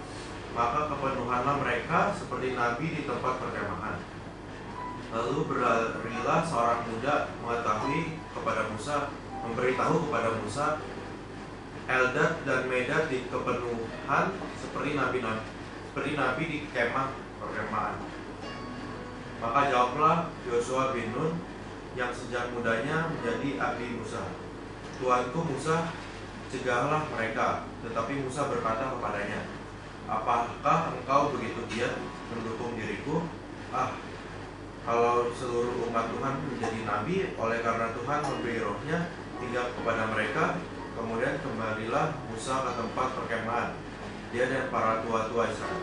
Maka kepenuhanlah mereka seperti nabi di tempat perkemahan. Lalu berlarilah seorang muda memberitahu kepada Musa, Eldad dan Medad di kepenuhan seperti nabi di kemah perkemahan. Maka jawablah Yosua bin Nun yang sejak mudanya menjadi ahli Musa, Tuanku Musa, cegahlah mereka. Tetapi Musa berkata kepadanya, apakah engkau begitu giat mendukung diriku? Kalau seluruh umat Tuhan menjadi nabi, oleh karena Tuhan memberi rohnya tinggal kepada mereka. Kemudian kembalilah Musa ke tempat perkemahan, dia dan para tua-tua Israel.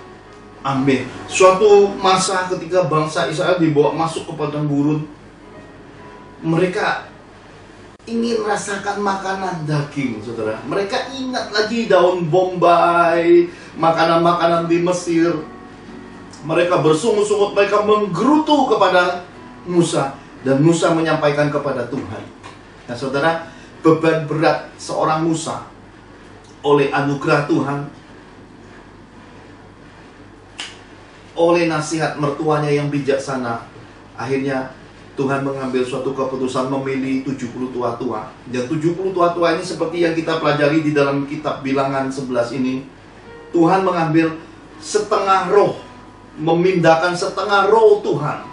Amin. Suatu masa ketika bangsa Israel dibawa masuk ke padang gurun, mereka ingin merasakan makanan daging, saudara. Mereka ingat lagi daun bombay, makanan-makanan di Mesir. Mereka bersungut-sungut, mereka menggerutu kepada Musa, dan Musa menyampaikan kepada Tuhan. Nah saudara, beban berat seorang Musa oleh anugerah Tuhan, oleh nasihat mertuanya yang bijaksana, akhirnya Tuhan mengambil suatu keputusan memilih 70 tua-tua. Dan 70 tua-tua ini seperti yang kita pelajari di dalam kitab Bilangan 11 ini, Tuhan mengambil setengah roh, memindahkan setengah roh Tuhan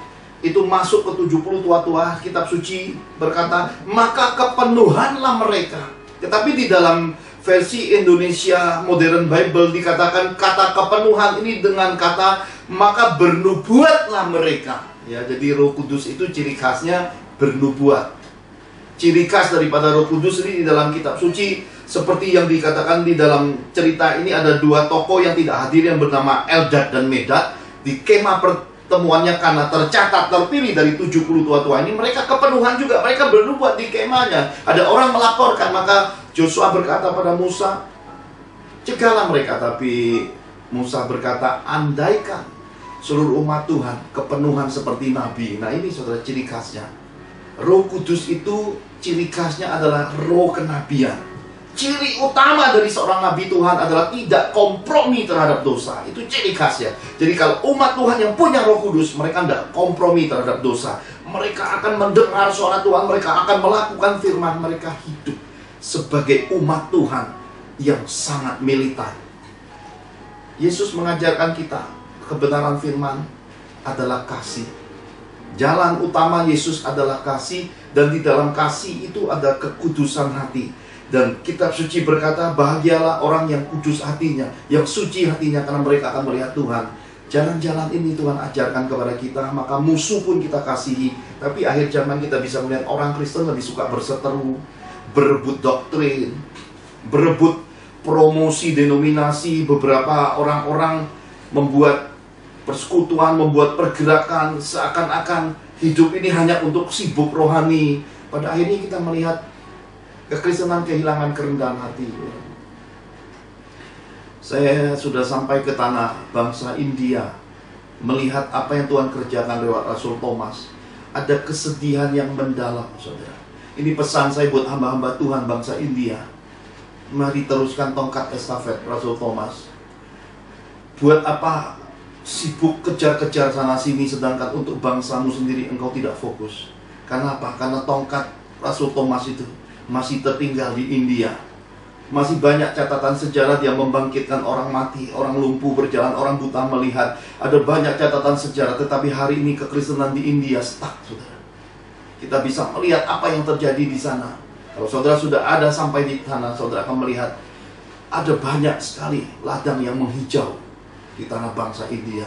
itu masuk ke 70 tua-tua, kitab suci berkata, maka kepenuhanlah mereka. Tetapi di dalam versi Indonesia Modern Bible dikatakan kata kepenuhan ini dengan kata maka bernubuatlah mereka. Ya, jadi Roh Kudus itu ciri khasnya bernubuat. Ciri khas daripada Roh Kudus ini di dalam kitab suci seperti yang dikatakan di dalam cerita ini, ada dua tokoh yang tidak hadir yang bernama Eldad dan Medad. Di kemah pertemuannya karena tercatat terpilih dari 70 tua-tua ini, mereka kepenuhan juga, mereka bernubuat di kemahnya. Ada orang melaporkan, maka Joshua berkata pada Musa, cegahlah mereka. Tapi Musa berkata, andaikan seluruh umat Tuhan kepenuhan seperti Nabi. Nah ini saudara ciri khasnya. Roh Kudus itu ciri khasnya adalah roh kenabian. Ciri utama dari seorang nabi Tuhan adalah tidak kompromi terhadap dosa. Itu ciri khasnya. Jadi kalau umat Tuhan yang punya Roh Kudus, mereka tidak kompromi terhadap dosa. Mereka akan mendengar suara Tuhan, mereka akan melakukan firman, mereka hidup sebagai umat Tuhan yang sangat militan. Yesus mengajarkan kita kebenaran firman adalah kasih. Jalan utama Yesus adalah kasih, dan di dalam kasih itu ada kekudusan hati. Dan kitab suci berkata, bahagialah orang yang kudus hatinya, yang suci hatinya, karena mereka akan melihat Tuhan. Jalan-jalan ini Tuhan ajarkan kepada kita. Maka musuh pun kita kasihi. Tapi akhir zaman kita bisa melihat orang Kristen lebih suka berseteru, berebut doktrin, berebut promosi denominasi. Beberapa orang-orang membuat persekutuan, membuat pergerakan, seakan-akan hidup ini hanya untuk sibuk rohani. Pada akhirnya kita melihat kekristenan kehilangan kerendahan hati. Saya sudah sampai ke tanah bangsa India, melihat apa yang Tuhan kerjakan lewat Rasul Thomas. Ada kesedihan yang mendalam, saudara. Ini pesan saya buat hamba-hamba Tuhan bangsa India. Mari teruskan tongkat estafet Rasul Thomas. Buat apa sibuk kejar-kejar sana sini, sedangkan untuk bangsamu sendiri engkau tidak fokus? Karena apa? Karena tongkat Rasul Thomas itu masih tertinggal di India. Masih banyak catatan sejarah yang membangkitkan orang mati, orang lumpuh berjalan, orang buta melihat. Ada banyak catatan sejarah, tetapi hari ini kekristenan di India stuck, saudara. Kita bisa melihat apa yang terjadi di sana. Kalau saudara sudah ada sampai di sana, saudara akan melihat ada banyak sekali ladang yang menghijau di tanah bangsa India.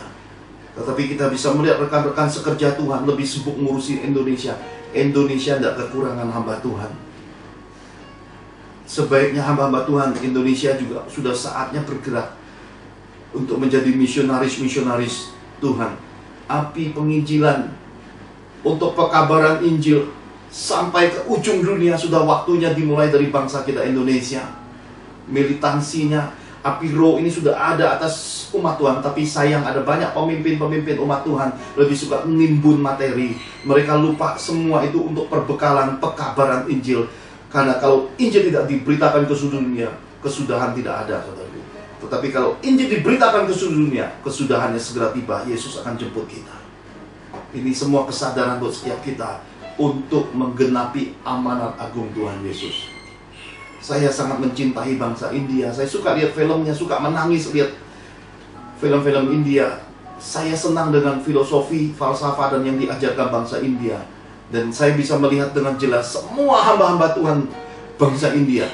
Tetapi kita bisa melihat rekan-rekan sekerja Tuhan lebih sibuk ngurusin Indonesia. Indonesia tidak kekurangan hamba Tuhan. Sebaiknya hamba-hamba Tuhan di Indonesia juga sudah saatnya bergerak untuk menjadi misionaris-misionaris Tuhan. Api penginjilan untuk pekabaran Injil sampai ke ujung dunia sudah waktunya dimulai dari bangsa kita Indonesia. Militansinya, api roh ini sudah ada atas umat Tuhan. Tapi sayang ada banyak pemimpin-pemimpin umat Tuhan lebih suka menimbun materi. Mereka lupa semua itu untuk perbekalan pekabaran Injil. Karena kalau Injil tidak diberitakan ke seluruh dunia, kesudahan tidak ada, saudara. Tetapi kalau Injil diberitakan ke seluruh dunia, kesudahannya segera tiba. Yesus akan jemput kita. Ini semua kesadaran buat setiap kita untuk menggenapi amanat agung Tuhan Yesus. Saya sangat mencintai bangsa India. Saya suka lihat filmnya, suka menangis lihat film-film India. Saya senang dengan filosofi, falsafah dan yang diajarkan bangsa India. Dan saya bisa melihat dengan jelas semua hamba-hamba Tuhan bangsa India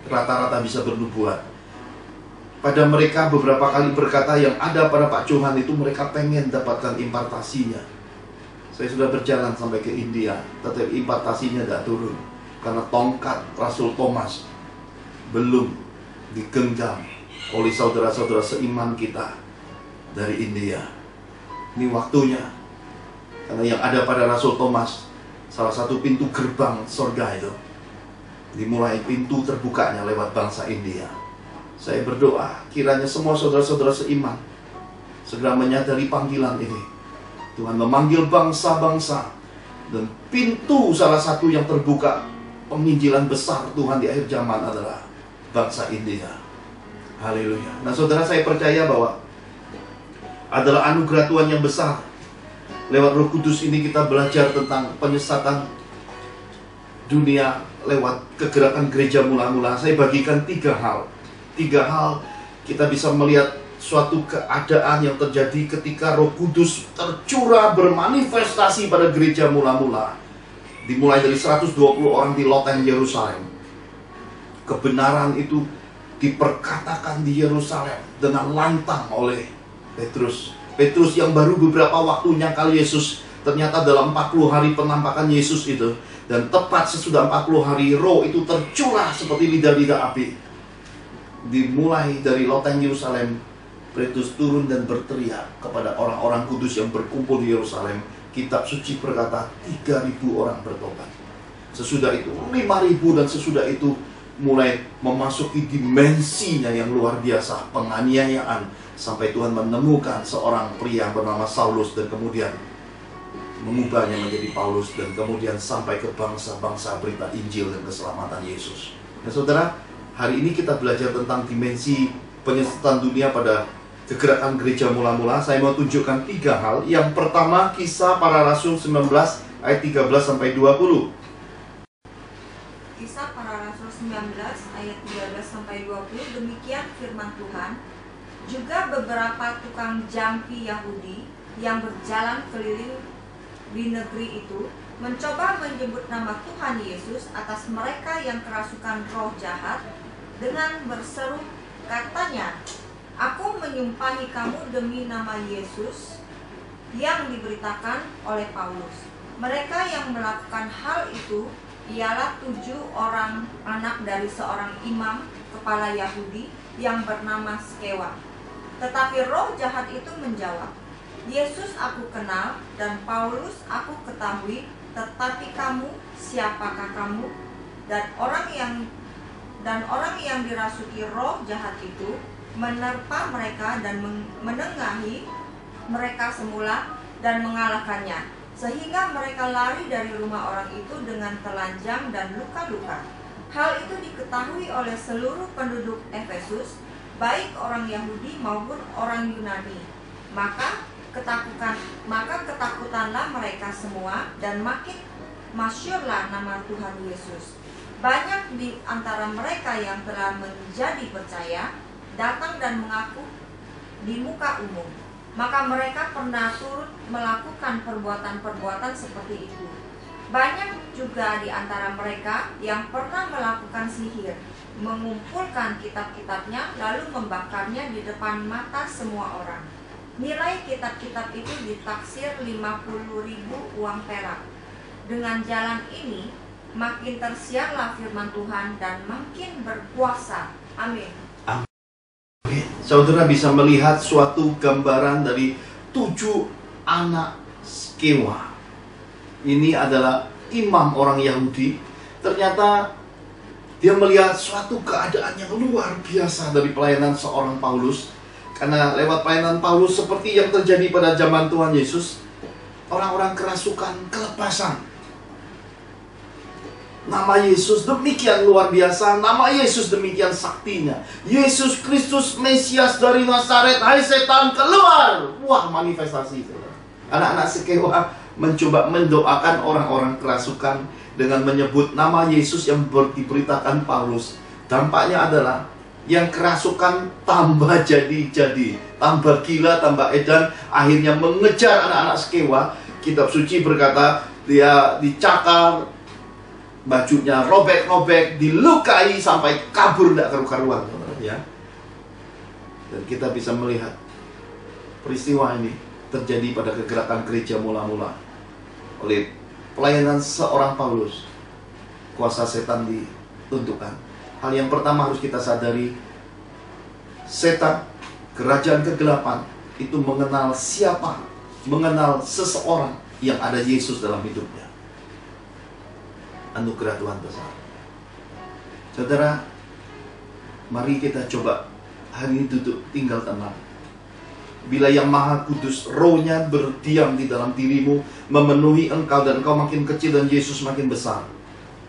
rata-rata bisa bernubuat. Pada mereka beberapa kali berkata yang ada pada Pak Johan itu mereka pengen dapatkan impartasinya. Saya sudah berjalan sampai ke India, tetapi impartasinya tidak turun. Karena tongkat Rasul Thomas belum digenggam oleh saudara-saudara seiman kita dari India. Ini waktunya. Karena yang ada pada Rasul Thomas, salah satu pintu gerbang surga itu dimulai pintu terbukanya lewat bangsa India. Saya berdoa kiranya semua saudara-saudara seiman segera menyadari panggilan ini. Tuhan memanggil bangsa-bangsa, dan pintu salah satu yang terbuka penginjilan besar Tuhan di akhir zaman adalah bangsa India. Haleluya. Nah saudara, saya percaya bahwa adalah anugerah Tuhan yang besar. Lewat Roh Kudus ini kita belajar tentang penyesatan dunia lewat kegerakan gereja mula-mula. Saya bagikan 3 hal. 3 hal kita bisa melihat suatu keadaan yang terjadi ketika Roh Kudus tercurah bermanifestasi pada gereja mula-mula. Dimulai dari 120 orang di loteng Yerusalem. Kebenaran itu diperkatakan di Yerusalem dengan lantang oleh Petrus. Petrus yang baru beberapa waktu nyangkal Yesus, ternyata dalam 40 hari penampakan Yesus itu, dan tepat sesudah 40 hari Roh itu tercurah seperti lidah-lidah api. Dimulai dari loteng Yerusalem, Petrus turun dan berteriak kepada orang-orang kudus yang berkumpul di Yerusalem. Kitab suci berkata 3.000 orang bertobat. Sesudah itu 5.000, dan sesudah itu mulai memasuki dimensinya yang luar biasa, penganiayaan, sampai Tuhan menemukan seorang pria bernama Saulus dan kemudian mengubahnya menjadi Paulus, dan kemudian sampai ke bangsa-bangsa berita Injil dan keselamatan Yesus. Nah saudara, hari ini kita belajar tentang dimensi penyesatan dunia pada kegerakan gereja mula-mula. Saya mau tunjukkan 3 hal. Yang pertama, Kisah Para Rasul 19 ayat 13 sampai 20. Kisah Para Rasul 19 ayat 13 sampai 20. Demikian firman Tuhan. Juga beberapa tukang jampi Yahudi yang berjalan keliling di negeri itu mencoba menyebut nama Tuhan Yesus atas mereka yang kerasukan roh jahat dengan berseru, katanya, "Aku menyumpahi kamu demi nama Yesus yang diberitakan oleh Paulus." Mereka yang melakukan hal itu ialah 7 orang anak dari seorang imam kepala Yahudi yang bernama Skewa. Tetapi roh jahat itu menjawab, "Yesus aku kenal dan Paulus aku ketahui, tetapi kamu, siapakah kamu?" Dan orang yang dirasuki roh jahat itu menerpa mereka dan menengahi mereka semula dan mengalahkannya, sehingga mereka lari dari rumah orang itu dengan telanjang dan luka-luka. Hal itu diketahui oleh seluruh penduduk Efesus, baik orang Yahudi maupun orang Yunani. Maka ketakutanlah mereka semua, dan makin masyhurlah nama Tuhan Yesus. Banyak di antara mereka yang telah menjadi percaya datang dan mengaku di muka umum. Maka mereka pernah turut melakukan perbuatan-perbuatan seperti itu. Banyak juga di antara mereka yang pernah melakukan sihir, mengumpulkan kitab-kitabnya lalu membakarnya di depan mata semua orang. Nilai kitab-kitab itu ditaksir 50.000 uang perak. Dengan jalan ini makin tersiarlah firman Tuhan dan makin berkuasa. Amin. Saudara bisa melihat suatu gambaran dari 7 anak Skewa. Ini adalah imam orang Yahudi. Ternyata dia melihat suatu keadaan yang luar biasa dari pelayanan seorang Paulus. Karena lewat pelayanan Paulus, seperti yang terjadi pada zaman Tuhan Yesus, orang-orang kerasukan kelepasan. Nama Yesus demikian luar biasa, nama Yesus demikian saktinya. Yesus Kristus Mesias dari Nazaret, hai setan keluar. Wah, manifestasi. Anak-anak Skewa mencoba mendoakan orang-orang kerasukan dengan menyebut nama Yesus yang diberitakan Paulus. Dampaknya adalah yang kerasukan tambah jadi-jadi, tambah gila, tambah edan, akhirnya mengejar anak-anak Skewa. Kitab suci berkata dia dicakar, bajunya robek-robek, dilukai sampai kabur tidak karu-karuan, ya. Dan kita bisa melihat peristiwa ini terjadi pada kegerakan gereja mula-mula oleh pelayanan seorang Paulus. Kuasa setan ditunjukkan. Hal yang pertama harus kita sadari, setan, kerajaan kegelapan itu mengenal siapa, mengenal seseorang yang ada Yesus dalam hidupnya. Anugerah Tuhan besar. Saudara, mari kita coba hari ini duduk tinggal tenang. Bila yang Maha Kudus, Roh-Nya berdiam di dalam dirimu, memenuhi engkau, dan engkau makin kecil dan Yesus makin besar,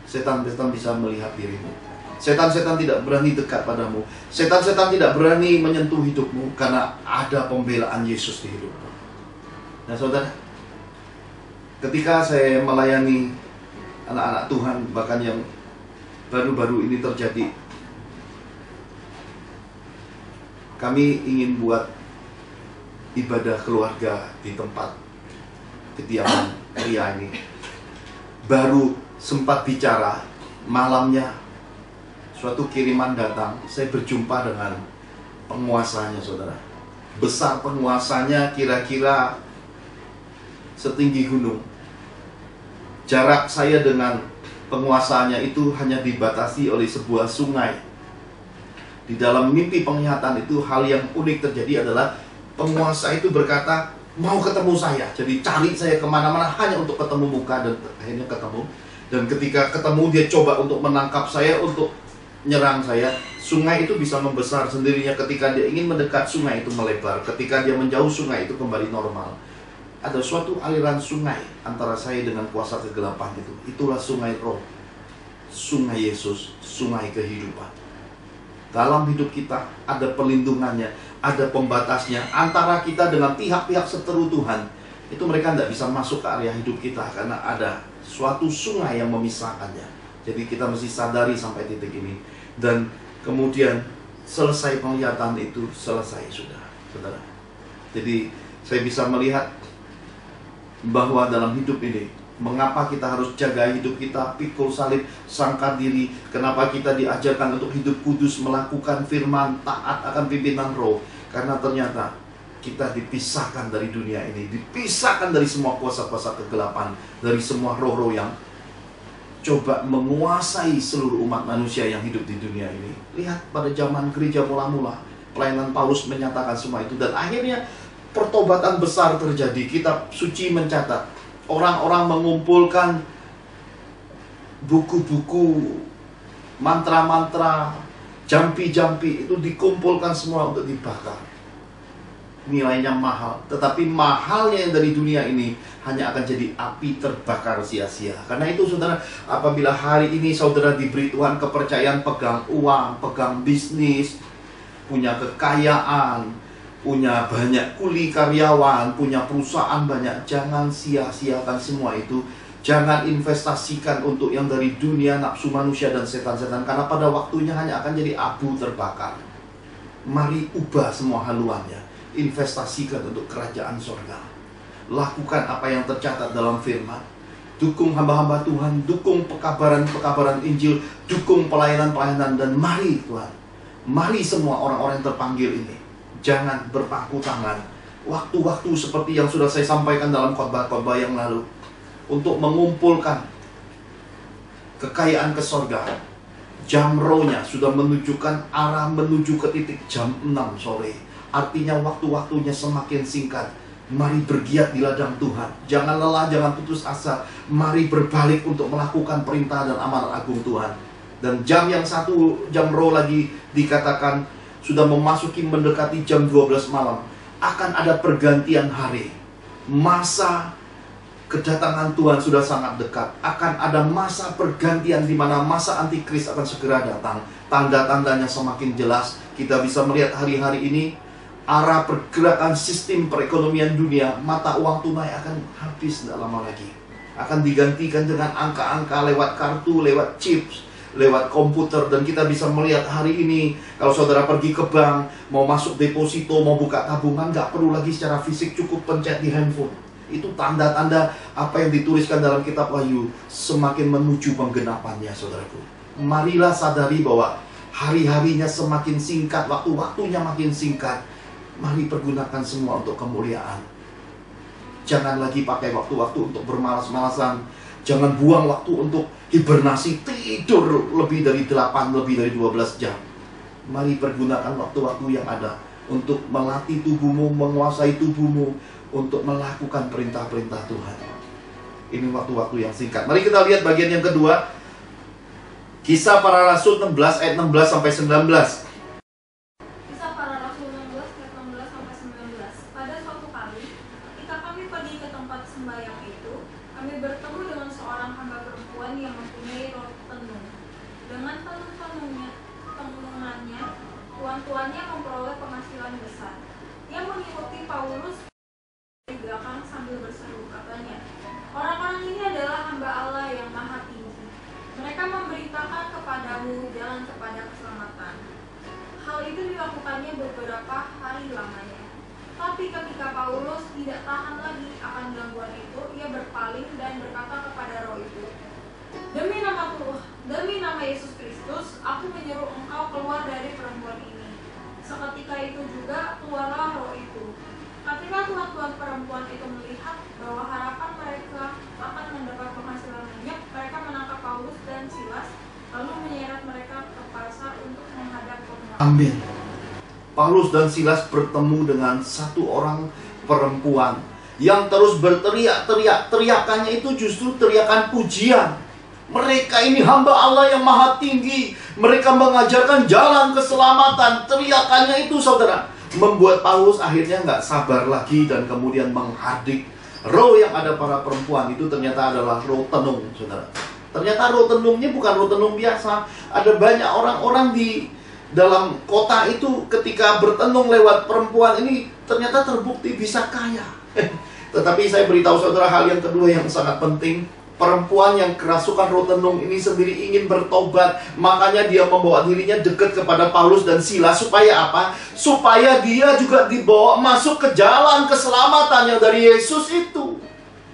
setan-setan bisa melihat dirimu. Setan-setan tidak berani dekat padamu. Setan-setan tidak berani menyentuh hidupmu, karena ada pembelaan Yesus di hidupmu. Nah saudara, ketika saya melayani anak-anak Tuhan, bahkan yang baru-baru ini terjadi, kami ingin buat ibadah keluarga di tempat kediaman pria ini. Baru sempat bicara, malamnya suatu kiriman datang. Saya berjumpa dengan penguasanya, saudara. Besar penguasanya kira-kira setinggi gunung. Jarak saya dengan penguasanya itu hanya dibatasi oleh sebuah sungai. Di dalam mimpi penglihatan itu, hal yang unik terjadi adalah penguasa itu berkata, mau ketemu saya. Jadi cari saya kemana-mana hanya untuk ketemu muka, dan akhirnya ketemu. Dan ketika ketemu, dia coba untuk menangkap saya, untuk nyerang saya. Sungai itu bisa membesar sendirinya. Ketika dia ingin mendekat, sungai itu melebar. Ketika dia menjauh, sungai itu kembali normal. Ada suatu aliran sungai antara saya dengan kuasa kegelapan itu. Itulah sungai roh, sungai Yesus, sungai kehidupan. Dalam hidup kita ada perlindungannya, ada pembatasnya antara kita dengan pihak-pihak seteru Tuhan. Itu mereka tidak bisa masuk ke area hidup kita karena ada suatu sungai yang memisahkannya. Jadi kita mesti sadari sampai titik ini. Dan kemudian selesai penglihatan itu, selesai sudah, saudara. Jadi saya bisa melihat bahwa dalam hidup ini, mengapa kita harus jaga hidup kita, pikul salib, sangkar diri. Kenapa kita diajarkan untuk hidup kudus, melakukan firman, taat akan pimpinan roh. Karena ternyata kita dipisahkan dari dunia ini, dipisahkan dari semua kuasa-kuasa kegelapan, dari semua roh-roh yang coba menguasai seluruh umat manusia yang hidup di dunia ini. Lihat pada zaman gereja mula-mula, pelayanan Paulus menyatakan semua itu. Dan akhirnya pertobatan besar terjadi. Kitab suci mencatat, orang-orang mengumpulkan buku-buku, mantra-mantra, jampi-jampi, itu dikumpulkan semua untuk dibakar. Nilainya mahal, tetapi mahalnya yang dari dunia ini hanya akan jadi api terbakar sia-sia. Karena itu saudara, apabila hari ini saudara diberi Tuhan kepercayaan pegang uang, pegang bisnis, punya kekayaan, punya banyak kuli karyawan, punya perusahaan banyak, jangan sia-siakan semua itu. Jangan investasikan untuk yang dari dunia, nafsu manusia dan setan-setan, karena pada waktunya hanya akan jadi abu terbakar. Mari ubah semua haluannya, investasikan untuk kerajaan sorga. Lakukan apa yang tercatat dalam firman. Dukung hamba-hamba Tuhan, dukung pekabaran-pekabaran Injil, dukung pelayanan-pelayanan, dan mari Tuhan, mari semua orang-orang yang terpanggil ini, jangan berpangku tangan. Waktu-waktu seperti yang sudah saya sampaikan dalam khotbah-khotbah yang lalu, untuk mengumpulkan kekayaan ke sorga. Jam rohnya sudah menunjukkan arah menuju ke titik jam 6 sore. Artinya waktu-waktunya semakin singkat. Mari bergiat di ladang Tuhan. Jangan lelah, jangan putus asa. Mari berbalik untuk melakukan perintah dan amanat agung Tuhan. Dan jam yang satu, jam roh lagi dikatakan sudah memasuki mendekati jam 12 malam. Akan ada pergantian hari. Masa kedatangan Tuhan sudah sangat dekat. Akan ada masa pergantian di mana masa antikris akan segera datang. Tanda-tandanya semakin jelas. Kita bisa melihat hari-hari ini arah pergerakan sistem perekonomian dunia. Mata uang tunai akan habis tidak lama lagi. Akan digantikan dengan angka-angka lewat kartu, lewat chips, lewat komputer. Dan kita bisa melihat hari ini, kalau saudara pergi ke bank, mau masuk deposito, mau buka tabungan, nggak perlu lagi secara fisik, cukup pencet di handphone. Itu tanda-tanda apa yang dituliskan dalam kitab Wahyu semakin menuju penggenapannya, saudaraku. Marilah sadari bahwa hari-harinya semakin singkat, waktu-waktunya makin singkat. Mari pergunakan semua untuk kemuliaan. Jangan lagi pakai waktu-waktu untuk bermalas-malasan. Jangan buang waktu untuk hibernasi, tidur lebih dari 8, lebih dari 12 jam. Mari pergunakan waktu-waktu yang ada untuk melatih tubuhmu, menguasai tubuhmu, untuk melakukan perintah-perintah Tuhan. Ini waktu-waktu yang singkat. Mari kita lihat bagian yang kedua. Kisah Para Rasul 16 ayat 16 sampai 19. Kisah Para Rasul 16 ayat 16 sampai 19. Pada suatu kali, ketika kami pergi ke tempat sembahyang itu, kami bertemu dengan seorang hamba perempuan yang mempunyai roh tenung. Dengan tenungannya, tuan-tuannya memperoleh penghasilan besar. Ia mengikuti Paulus di belakang sambil berseru, katanya, "Orang-orang ini adalah hamba Allah yang maha tinggi. Mereka memberitakan kepadamu jalan kepada keselamatan." Hal Hal itu dilakukannya beberapa hari lamanya. Tapi ketika Paulus tidak tahan lagi akan gangguan itu, ia berpaling dan berkata kepada roh itu, Demi nama Yesus Kristus, aku menyuruh engkau keluar dari perempuan ini. Seketika itu juga keluarlah roh itu. Ketika tuan-tuan perempuan itu melihat bahwa harapan mereka akan mendapat penghasilan banyak, mereka menangkap Paulus dan Silas, lalu menyeret mereka ke pasar untuk menghadap penguasa. Amin. Paulus dan Silas bertemu dengan satu orang perempuan yang terus berteriak-teriak. Teriakannya itu justru teriakan pujian. Mereka ini hamba Allah yang maha tinggi. Mereka mengajarkan jalan keselamatan. Teriakannya itu, saudara, membuat Paulus akhirnya nggak sabar lagi dan kemudian menghadik. Roh yang ada pada perempuan itu ternyata adalah roh tenung, saudara. Ternyata roh tenungnya bukan roh tenung biasa. Ada banyak orang-orang di dalam kota itu ketika bertenung lewat perempuan ini ternyata terbukti bisa kaya. Tetapi saya beritahu saudara hal yang kedua yang sangat penting. Perempuan yang kerasukan roh tenung ini sendiri ingin bertobat. Makanya dia membawa dirinya dekat kepada Paulus dan Silas. Supaya apa? Supaya dia juga dibawa masuk ke jalan keselamatan yang dari Yesus itu.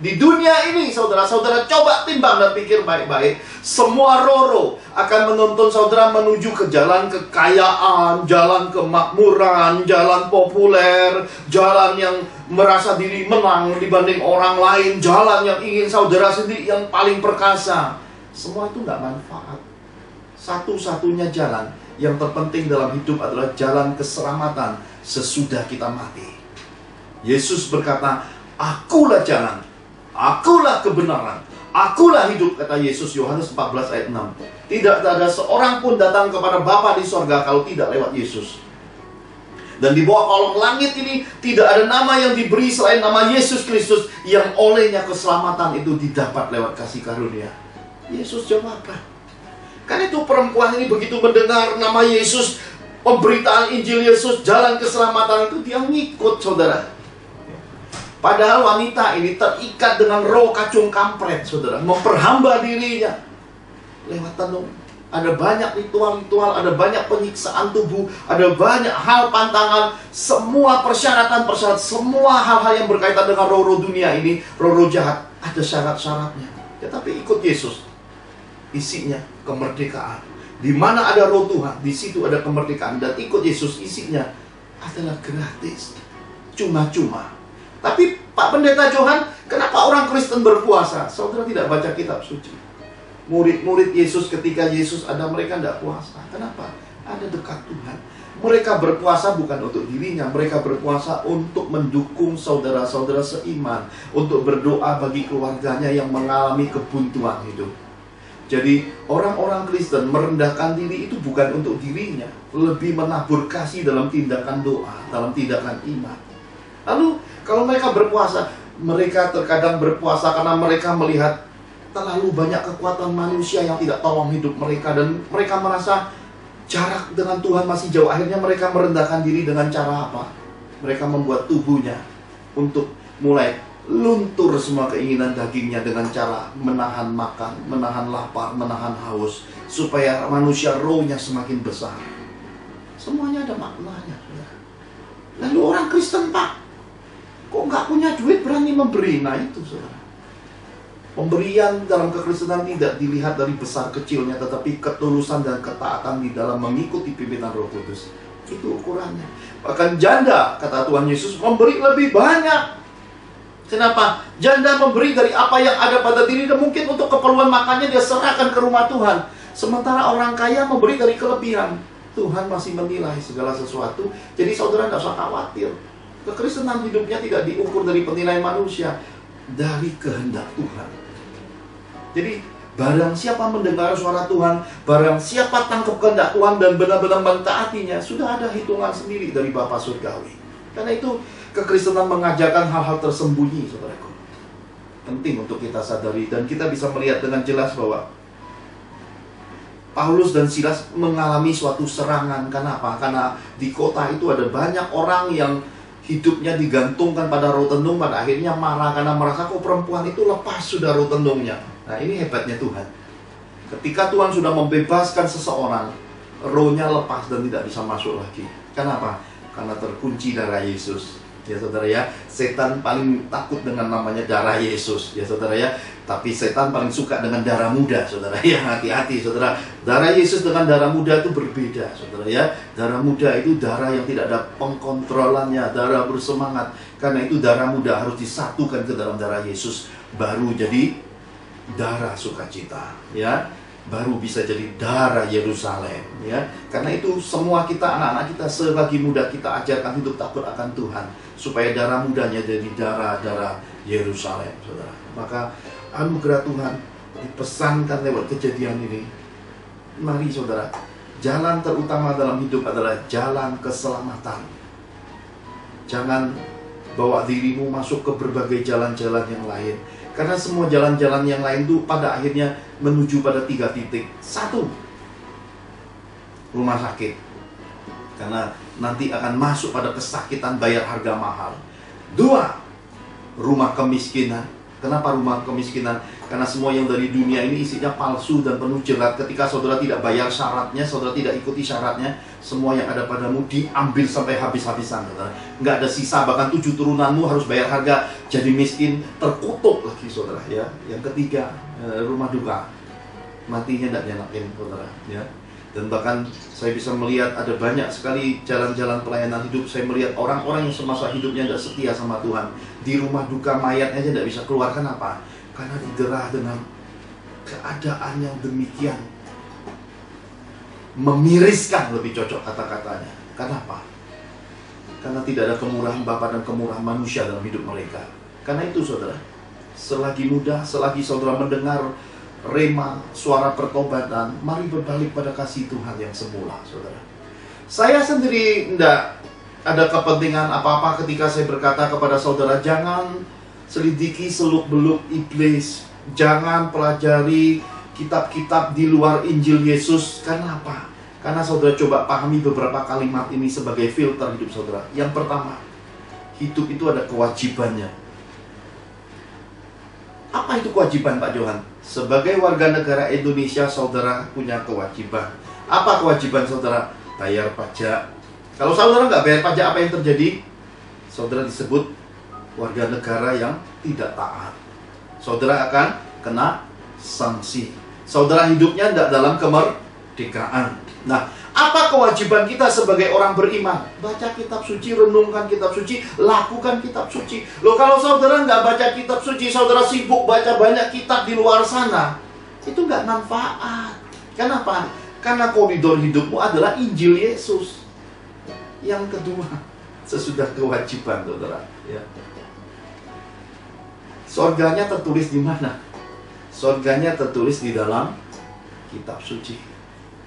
Di dunia ini, saudara-saudara, coba timbang dan pikir baik-baik. Semua roh akan menuntun saudara menuju ke jalan kekayaan, jalan kemakmuran, jalan populer, jalan yang merasa diri menang dibanding orang lain, jalan yang ingin saudara sendiri yang paling perkasa. Semua itu nggak manfaat. Satu-satunya jalan yang terpenting dalam hidup adalah jalan keselamatan sesudah kita mati. Yesus berkata, "Akulah jalan, akulah kebenaran, akulah hidup," kata Yesus, Yohanes 14 ayat 6. Tidak ada seorang pun datang kepada Bapa di sorga kalau tidak lewat Yesus. Dan di bawah kolong langit ini tidak ada nama yang diberi selain nama Yesus Kristus, yang olehnya keselamatan itu didapat lewat kasih karunia. Yesus jawab. Karena itu perempuan ini begitu mendengar nama Yesus, pemberitaan Injil Yesus, jalan keselamatan itu, dia ngikut, saudara. Padahal wanita ini terikat dengan roh kacung kampret, saudara. Memperhamba dirinya lewat tenung. Ada banyak ritual-ritual, ada banyak penyiksaan tubuh, ada banyak hal pantangan, semua persyaratan, semua hal-hal yang berkaitan dengan roh-roh dunia ini, roh-roh jahat, ada syarat-syaratnya. Tetapi ikut Yesus, isinya kemerdekaan. Di mana ada roh Tuhan, di situ ada kemerdekaan. Dan ikut Yesus, isinya adalah gratis, cuma-cuma. Tapi Pak Pendeta Johan, kenapa orang Kristen berpuasa? Saudara tidak baca kitab suci. Murid-murid Yesus ketika Yesus ada, mereka tidak puasa. Kenapa? Ada dekat Tuhan. Mereka berpuasa bukan untuk dirinya, mereka berpuasa untuk mendukung saudara-saudara seiman, untuk berdoa bagi keluarganya yang mengalami kebuntuan hidup. Jadi orang-orang Kristen merendahkan diri itu bukan untuk dirinya, lebih menabur kasih dalam tindakan doa, dalam tindakan iman. Lalu kalau mereka berpuasa, mereka terkadang berpuasa karena mereka melihat terlalu banyak kekuatan manusia yang tidak tolong hidup mereka, dan mereka merasa jarak dengan Tuhan masih jauh. Akhirnya mereka merendahkan diri dengan cara apa? Mereka membuat tubuhnya untuk mulai luntur semua keinginan dagingnya dengan cara menahan makan, menahan lapar, menahan haus, supaya manusia rohnya semakin besar. Semuanya ada maknanya. Lalu orang Kristen, Pak, kok nggak punya duit berani memberi? Nah itu, saudara. Pemberian dalam kekristenan tidak dilihat dari besar kecilnya, tetapi ketulusan dan ketaatan di dalam mengikuti pimpinan Roh Kudus. Itu ukurannya. Bahkan janda, kata Tuhan Yesus, memberi lebih banyak. Kenapa? Janda memberi dari apa yang ada pada diri, dan mungkin untuk keperluan makannya dia serahkan ke rumah Tuhan. Sementara orang kaya memberi dari kelebihan. Tuhan masih menilai segala sesuatu. Jadi saudara tidak usah khawatir. Kekristenan hidupnya tidak diukur dari penilaian manusia, dari kehendak Tuhan. Jadi barang siapa mendengar suara Tuhan, barang siapa tangkap kehendak Tuhan dan benar-benar mentaatinya, sudah ada hitungan sendiri dari Bapa Surgawi. Karena itu kekristenan mengajarkan hal-hal tersembunyi, saudaraku. Penting untuk kita sadari, dan kita bisa melihat dengan jelas bahwa Paulus dan Silas mengalami suatu serangan. Kenapa? Karena di kota itu ada banyak orang yang hidupnya digantungkan pada roh tenung, pada akhirnya marah karena merasa kok perempuan itu lepas sudah roh tenungnya. Nah ini hebatnya Tuhan. Ketika Tuhan sudah membebaskan seseorang, rohnya lepas dan tidak bisa masuk lagi. Kenapa? Karena terkunci darah Yesus. Ya saudara ya, setan paling takut dengan namanya darah Yesus. Ya saudara ya, tapi setan paling suka dengan darah muda, saudara ya. Hati-hati saudara, darah Yesus dengan darah muda itu berbeda, saudara ya. Darah muda itu darah yang tidak ada pengkontrolannya, darah bersemangat. Karena itu darah muda harus disatukan ke dalam darah Yesus, baru jadi darah sukacita, ya. Baru bisa jadi darah Yerusalem, ya. Karena itu semua kita, anak-anak kita selagi muda, kita ajarkan hidup takut akan Tuhan, supaya darah mudanya jadi darah Yerusalem, saudara. Maka anugerah Tuhan dipesankan lewat kejadian ini. Mari saudara, jalan terutama dalam hidup adalah jalan keselamatan. Jangan bawa dirimu masuk ke berbagai jalan-jalan yang lain, karena semua jalan-jalan yang lain itu pada akhirnya menuju pada 3 titik. 1, rumah sakit, karena nanti akan masuk pada kesakitan bayar harga mahal. 2, rumah kemiskinan. Kenapa rumah kemiskinan? Karena semua yang dari dunia ini isinya palsu dan penuh jerat. Ketika saudara tidak bayar syaratnya, saudara tidak ikuti syaratnya, semua yang ada padamu diambil sampai habis-habisan, saudara. Nggak ada sisa, bahkan 7 turunanmu harus bayar harga, jadi miskin, terkutuk lagi, saudara. Ya, yang ketiga, rumah duka. Matinya tidak nyenakin, saudara. Ya. Dan bahkan saya bisa melihat ada banyak sekali jalan-jalan pelayanan hidup. Saya melihat orang-orang yang semasa hidupnya tidak setia sama Tuhan, di rumah duka mayatnya aja tidak bisa keluar. Kenapa? Karena diderah dengan keadaan yang demikian memiriskan, lebih cocok kata-katanya. Kenapa? Karena tidak ada kemurahan Bapa dan kemurahan manusia dalam hidup mereka. Karena itu saudara, selagi muda, selagi saudara mendengar rema, suara pertobatan, mari berbalik pada kasih Tuhan yang semula, saudara. Saya sendiri tidak ada kepentingan apa-apa ketika saya berkata kepada saudara, jangan selidiki seluk-beluk iblis, jangan pelajari kitab-kitab di luar Injil Yesus. Karena apa? Karena saudara coba pahami beberapa kalimat ini sebagai filter hidup saudara. Yang pertama, hidup itu ada kewajibannya. Apa itu kewajiban, Pak Johan? Sebagai warga negara Indonesia, saudara punya kewajiban. Apa kewajiban saudara? Bayar pajak. Kalau saudara nggak bayar pajak, apa yang terjadi? Saudara disebut warga negara yang tidak taat. Saudara akan kena sanksi. Saudara hidupnya tidak dalam kemerdekaan. Nah, apa kewajiban kita sebagai orang beriman? Baca kitab suci, renungkan kitab suci, lakukan kitab suci. Loh, kalau saudara nggak baca kitab suci, saudara sibuk baca banyak kitab di luar sana, itu nggak manfaat. Kenapa? Karena koridor hidupmu adalah Injil Yesus. Yang kedua, sesudah kewajiban saudara, ya. Sorganya tertulis di mana? Sorganya tertulis di dalam kitab suci.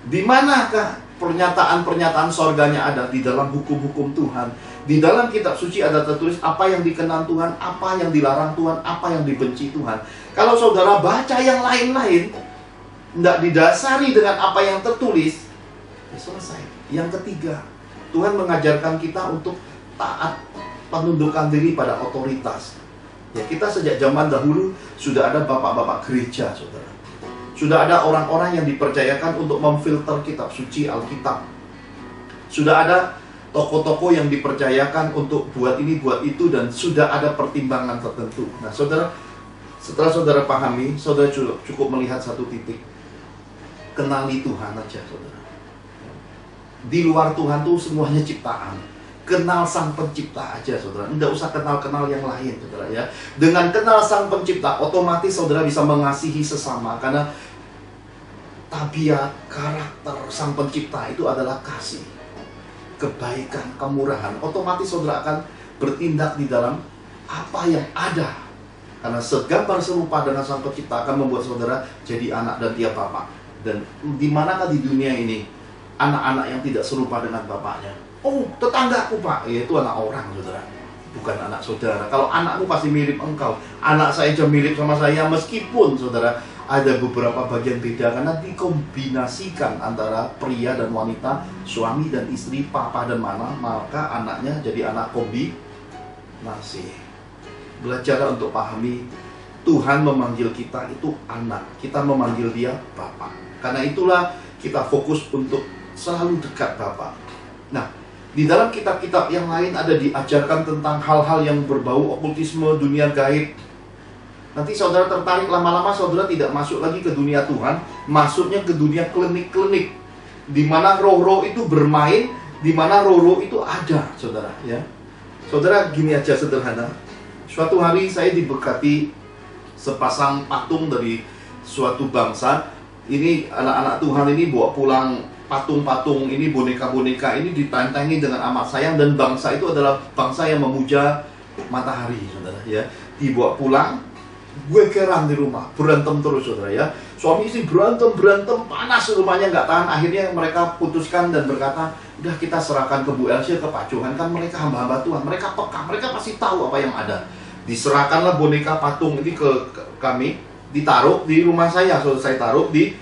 Di manakah pernyataan-pernyataan sorganya ada? Di dalam hukum-hukum Tuhan. Di dalam kitab suci ada tertulis apa yang dikenan Tuhan, apa yang dilarang Tuhan, apa yang dibenci Tuhan. Kalau saudara baca yang lain-lain, tidak didasari dengan apa yang tertulis, ya selesai. Yang ketiga, Tuhan mengajarkan kita untuk taat, penundukan diri pada otoritas. Ya, kita sejak zaman dahulu sudah ada bapak-bapak gereja, saudara. Sudah ada orang-orang yang dipercayakan untuk memfilter kitab suci Alkitab. Sudah ada toko-toko yang dipercayakan untuk buat ini, buat itu, dan sudah ada pertimbangan tertentu. Nah, saudara, setelah saudara pahami, saudara cukup melihat satu titik. Kenali Tuhan aja, saudara. Di luar Tuhan tuh semuanya ciptaan. Kenal Sang Pencipta aja, saudara. Tidak usah kenal-kenal yang lain, saudara, ya. Dengan kenal Sang Pencipta, otomatis saudara bisa mengasihi sesama. Karena tabiat, karakter Sang Pencipta itu adalah kasih, kebaikan, kemurahan. Otomatis saudara akan bertindak di dalam apa yang ada. Karena segambar serupa dengan Sang Pencipta akan membuat saudara jadi anak dan tiap bapak. Dan di manakah di dunia ini anak-anak yang tidak serupa dengan bapaknya? Oh, tetanggaku Pak, ya, itu anak orang, saudara, bukan anak saudara. Kalau anakmu pasti mirip engkau. Anak saya aja mirip sama saya, meskipun saudara ada beberapa bagian beda, karena dikombinasikan antara pria dan wanita, suami dan istri, papa dan mama, maka anaknya jadi anak kombinasi. Belajar untuk pahami, Tuhan memanggil kita itu anak, kita memanggil dia Bapa. Karena itulah kita fokus untuk selalu dekat Bapa. Nah, di dalam kitab-kitab yang lain ada diajarkan tentang hal-hal yang berbau okultisme, dunia gaib. Nanti saudara tertarik, lama-lama saudara tidak masuk lagi ke dunia Tuhan, masuknya ke dunia klinik-klinik, di mana roh-roh itu bermain, di mana roh-roh itu ada, saudara. Ya, saudara, gini aja sederhana. Suatu hari saya diberkati sepasang patung dari suatu bangsa. Ini anak-anak Tuhan ini bawa pulang patung-patung ini, boneka-boneka ini ditantangi dengan amat sayang, dan bangsa itu adalah bangsa yang memuja matahari, saudara. Ya, dibawa pulang, gue keran di rumah, berantem terus, saudara. Ya, suami istri berantem panas, rumahnya nggak tahan. Akhirnya mereka putuskan dan berkata, udah kita serahkan ke Bu Elsie, ke Pak Johan, kan mereka hamba-hamba Tuhan, mereka peka, mereka pasti tahu apa yang ada. Diserahkanlah boneka patung ini ke kami, ditaruh di rumah saya, saudara. Saya taruh di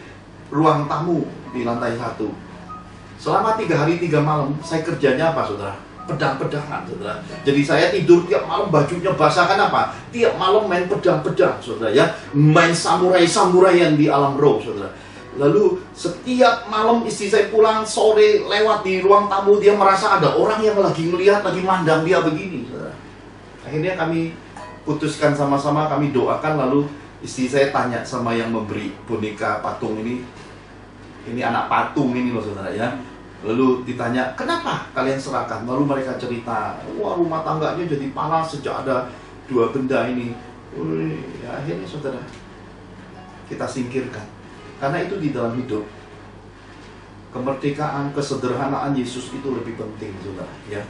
ruang tamu di lantai 1. Selama 3 hari 3 malam saya kerjanya apa, saudara? Pedang-pedangan, saudara. Jadi saya tidur tiap malam, bajunya basah. Kenapa? Tiap malam main pedang-pedang, saudara. Ya, main samurai-samuraian di alam roh, saudara. Lalu setiap malam istri saya pulang sore lewat di ruang tamu, dia merasa ada orang yang lagi melihat, lagi mandang dia begini, saudara. Akhirnya kami putuskan sama-sama, kami doakan. Lalu istri saya tanya sama yang memberi boneka patung ini anak patung ini loh, saudara. Ya, lalu ditanya, kenapa kalian serahkan? Lalu mereka cerita, wah, rumah tangganya jadi panas sejak ada 2 benda ini. Ya, akhirnya saudara, kita singkirkan. Karena itu di dalam hidup, kemerdekaan, kesederhanaan Yesus itu lebih penting, saudara. Ya,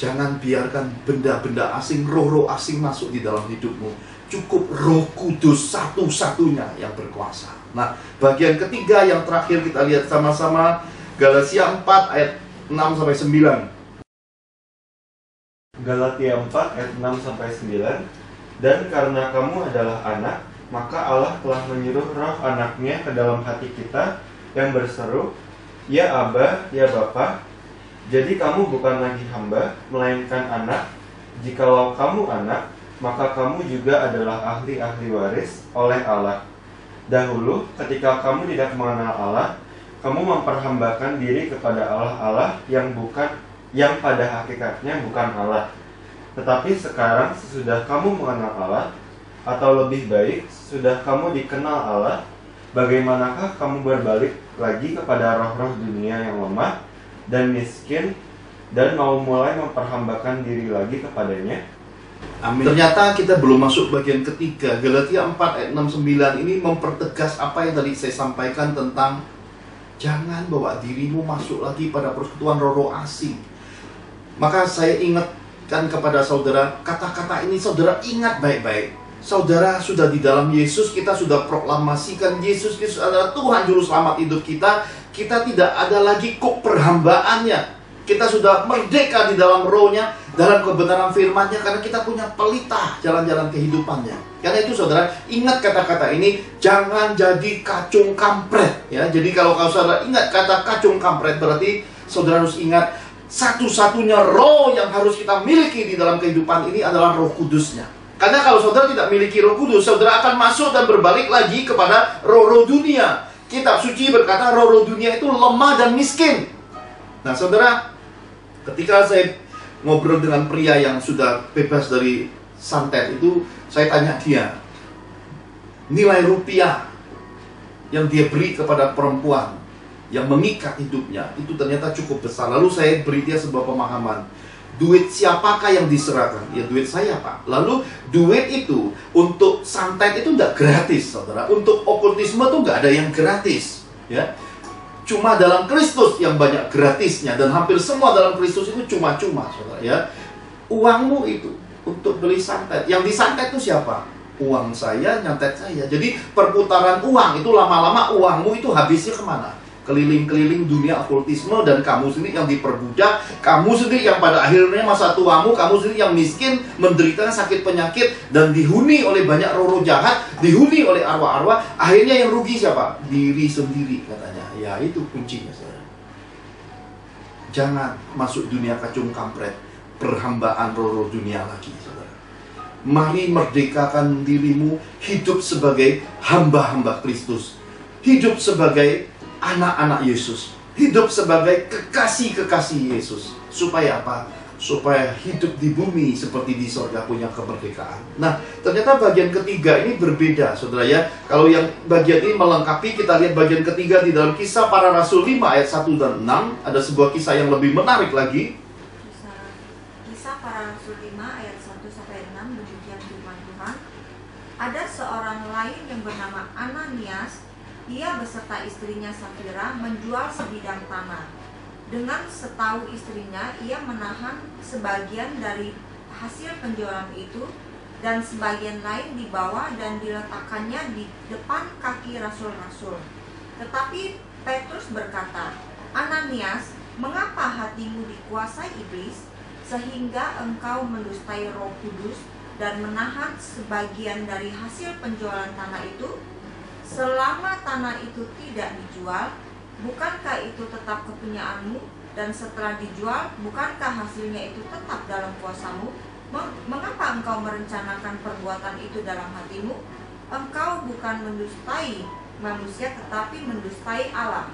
jangan biarkan benda-benda asing, roh-roh asing masuk di dalam hidupmu. Cukup Roh Kudus satu-satunya yang berkuasa. Nah, bagian ketiga yang terakhir kita lihat sama-sama, Galatia 4 ayat 6-9. Galatia 4 ayat 6-9. Dan karena kamu adalah anak, maka Allah telah menyuruh roh anaknya ke dalam hati kita yang berseru, ya Aba, ya Bapa. Jadi kamu bukan lagi hamba, melainkan anak. Jikalau kamu anak, maka kamu juga adalah ahli-ahli waris oleh Allah. Dahulu, ketika kamu tidak mengenal Allah, kamu memperhambakan diri kepada Allah yang pada hakikatnya bukan Allah. Tetapi sekarang sesudah kamu mengenal Allah, atau lebih baik, sudah kamu dikenal Allah, bagaimanakah kamu berbalik lagi kepada roh-roh dunia yang lemah dan miskin, dan mau mulai memperhambakan diri lagi kepadanya? Amin. Ternyata kita belum masuk bagian ketiga. Galatia 4 ayat 6-9 ini mempertegas apa yang tadi saya sampaikan tentang jangan bawa dirimu masuk lagi pada persekutuan roh-roh asing. Maka saya ingatkan kepada saudara, kata-kata ini saudara ingat baik-baik. Saudara sudah di dalam Yesus, kita sudah proklamasikan Yesus adalah Tuhan Juru Selamat hidup kita. Kita tidak ada lagi kok perhambaannya. Kita sudah merdeka di dalam rohnya, dalam kebenaran firman-Nya, karena kita punya pelita jalan-jalan kehidupannya. Karena itu saudara, ingat kata-kata ini, jangan jadi kacung kampret. Ya, jadi kalau saudara ingat kata kacung kampret, berarti saudara harus ingat satu-satunya roh yang harus kita miliki di dalam kehidupan ini adalah Roh Kudusnya. Karena kalau saudara tidak miliki Roh Kudus, saudara akan masuk dan berbalik lagi kepada roh-roh dunia. Kitab suci berkata roh-roh dunia itu lemah dan miskin. Nah saudara, ketika saya ngobrol dengan pria yang sudah bebas dari santet itu, saya tanya dia, nilai rupiah yang dia beri kepada perempuan yang mengikat hidupnya itu ternyata cukup besar. Lalu saya beri dia sebuah pemahaman, duit siapakah yang diserahkan? Ya duit saya, Pak. Lalu duit itu untuk santet itu tidak gratis, saudara. Untuk okultisme itu nggak ada yang gratis, ya. Cuma dalam Kristus yang banyak gratisnya, dan hampir semua dalam Kristus itu cuma-cuma, saudara. Ya, uangmu itu untuk beli santet. Yang disantet itu siapa? Uang saya, nyantet saya. Jadi perputaran uang itu lama-lama uangmu itu habisnya kemana? Keliling-keliling dunia okultisme, dan kamu sendiri yang diperbudak, kamu sendiri yang pada akhirnya masa tuamu, kamu sendiri yang miskin, menderita sakit penyakit, dan dihuni oleh banyak roh-roh jahat, dihuni oleh arwah-arwah. Akhirnya yang rugi siapa? Diri sendiri, katanya. Ya itu kuncinya, saudara. Jangan masuk dunia kacung kampret, perhambaan roh-roh dunia lagi, saudara. Mari merdekakan dirimu, hidup sebagai hamba-hamba Kristus, hidup sebagai anak-anak Yesus. hidup sebagai kekasih-kekasih Yesus. Supaya apa? Supaya hidup di bumi seperti di sorga punya kemerdekaan. Nah, ternyata bagian ketiga ini berbeda, saudara ya. Kalau yang bagian ini melengkapi, kita lihat bagian ketiga di dalam Kisah Para Rasul 5 ayat 1 dan 6. Ada sebuah kisah yang lebih menarik lagi. Kisah Para Rasul 5 ayat 1 sampai 6, demikian firman Tuhan. Ada seorang lain yang bernama Ananias. Ia beserta istrinya Safira menjual sebidang tanah. Dengan setahu istrinya, ia menahan sebagian dari hasil penjualan itu dan sebagian lain dibawa dan diletakkannya di depan kaki rasul-rasul. Tetapi Petrus berkata, "Ananias, mengapa hatimu dikuasai iblis sehingga engkau mendustai Roh Kudus dan menahan sebagian dari hasil penjualan tanah itu? Selama tanah itu tidak dijual, bukankah itu tetap kepunyaanmu? Dan setelah dijual, bukankah hasilnya itu tetap dalam kuasamu? Mengapa engkau merencanakan perbuatan itu dalam hatimu? Engkau bukan mendustai manusia, tetapi mendustai Allah."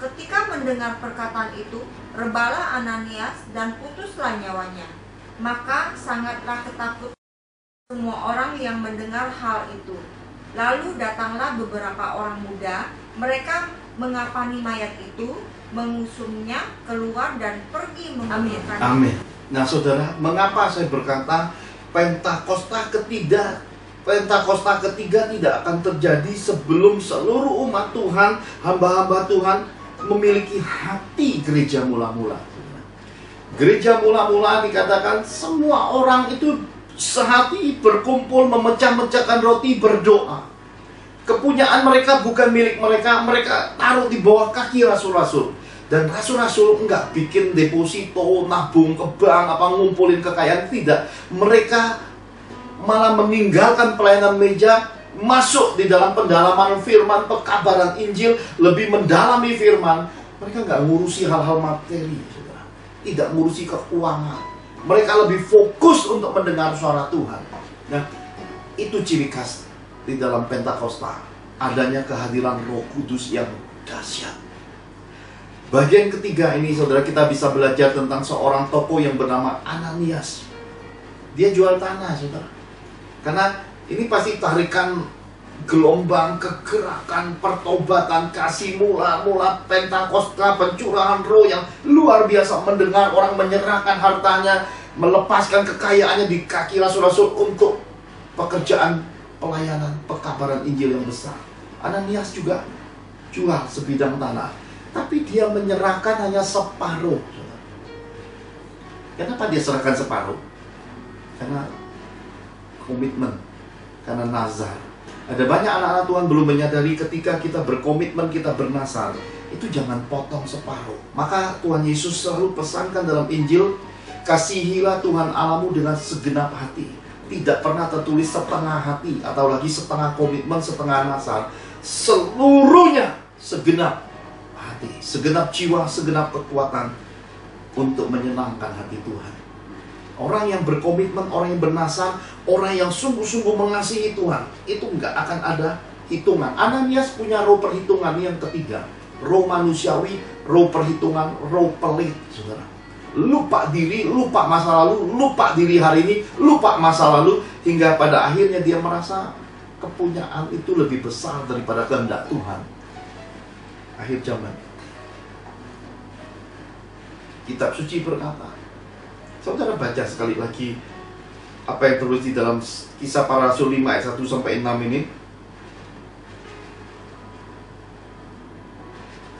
Ketika mendengar perkataan itu, rebalah Ananias dan putuslah nyawanya. Maka sangatlah ketakutan semua orang yang mendengar hal itu. Lalu datanglah beberapa orang muda, mereka mengapani mayat itu, mengusungnya keluar dan pergi mengambilkan. Amin. Nah, saudara, mengapa saya berkata Pentakosta ketiga tidak akan terjadi sebelum seluruh umat Tuhan, hamba-hamba Tuhan memiliki hati gereja mula-mula. Gereja mula-mula dikatakan semua orang itu sehati berkumpul memecah-mecahkan roti berdoa. Kepunyaan mereka bukan milik mereka, mereka taruh di bawah kaki rasul-rasul. Dan rasul-rasul enggak bikin deposito, nabung ke bank, apa ngumpulin kekayaan, tidak. Mereka malah meninggalkan pelayanan meja, masuk di dalam pendalaman firman, pekabaran Injil, lebih mendalami firman. Mereka enggak ngurusi hal-hal materi, saudara. Tidak ngurusi keuangan. Mereka lebih fokus untuk mendengar suara Tuhan. Nah, itu ciri khas di dalam Pentakosta. Adanya kehadiran Roh Kudus yang dahsyat. Bagian ketiga ini, saudara, kita bisa belajar tentang seorang tokoh yang bernama Ananias. Dia jual tanah, saudara. Karena ini pasti tarikan gelombang kegerakan, pertobatan, kasih mula-mula Pentakosta, pencurahan roh yang luar biasa. Mendengar orang menyerahkan hartanya, melepaskan kekayaannya di kaki rasul-rasul untuk pekerjaan pelayanan, pekabaran Injil yang besar. Ananias juga jual sebidang tanah, tapi dia menyerahkan hanya separuh. Kenapa dia serahkan separuh? Karena komitmen, karena nazar. Ada banyak anak-anak Tuhan belum menyadari ketika kita berkomitmen, kita bernazar, itu jangan potong separuh. Maka Tuhan Yesus selalu pesankan dalam Injil, kasihilah Tuhan Allahmu dengan segenap hati. Tidak pernah tertulis setengah hati, atau lagi setengah komitmen, setengah nazar. Seluruhnya segenap hati, segenap jiwa, segenap kekuatan untuk menyenangkan hati Tuhan. Orang yang berkomitmen, orang yang bernazar, orang yang sungguh-sungguh mengasihi Tuhan, itu nggak akan ada hitungan. Ananias punya roh perhitungan yang ketiga. Roh manusiawi, roh perhitungan, roh pelit, saudara. Lupa diri, lupa masa lalu, lupa diri hari ini, lupa masa lalu, hingga pada akhirnya dia merasa kepunyaan itu lebih besar daripada kehendak Tuhan. Akhir zaman. Kitab suci berkata, saudara baca sekali lagi apa yang tertulis di dalam Kisah Para Rasul 5 ayat 1 sampai 6 ini.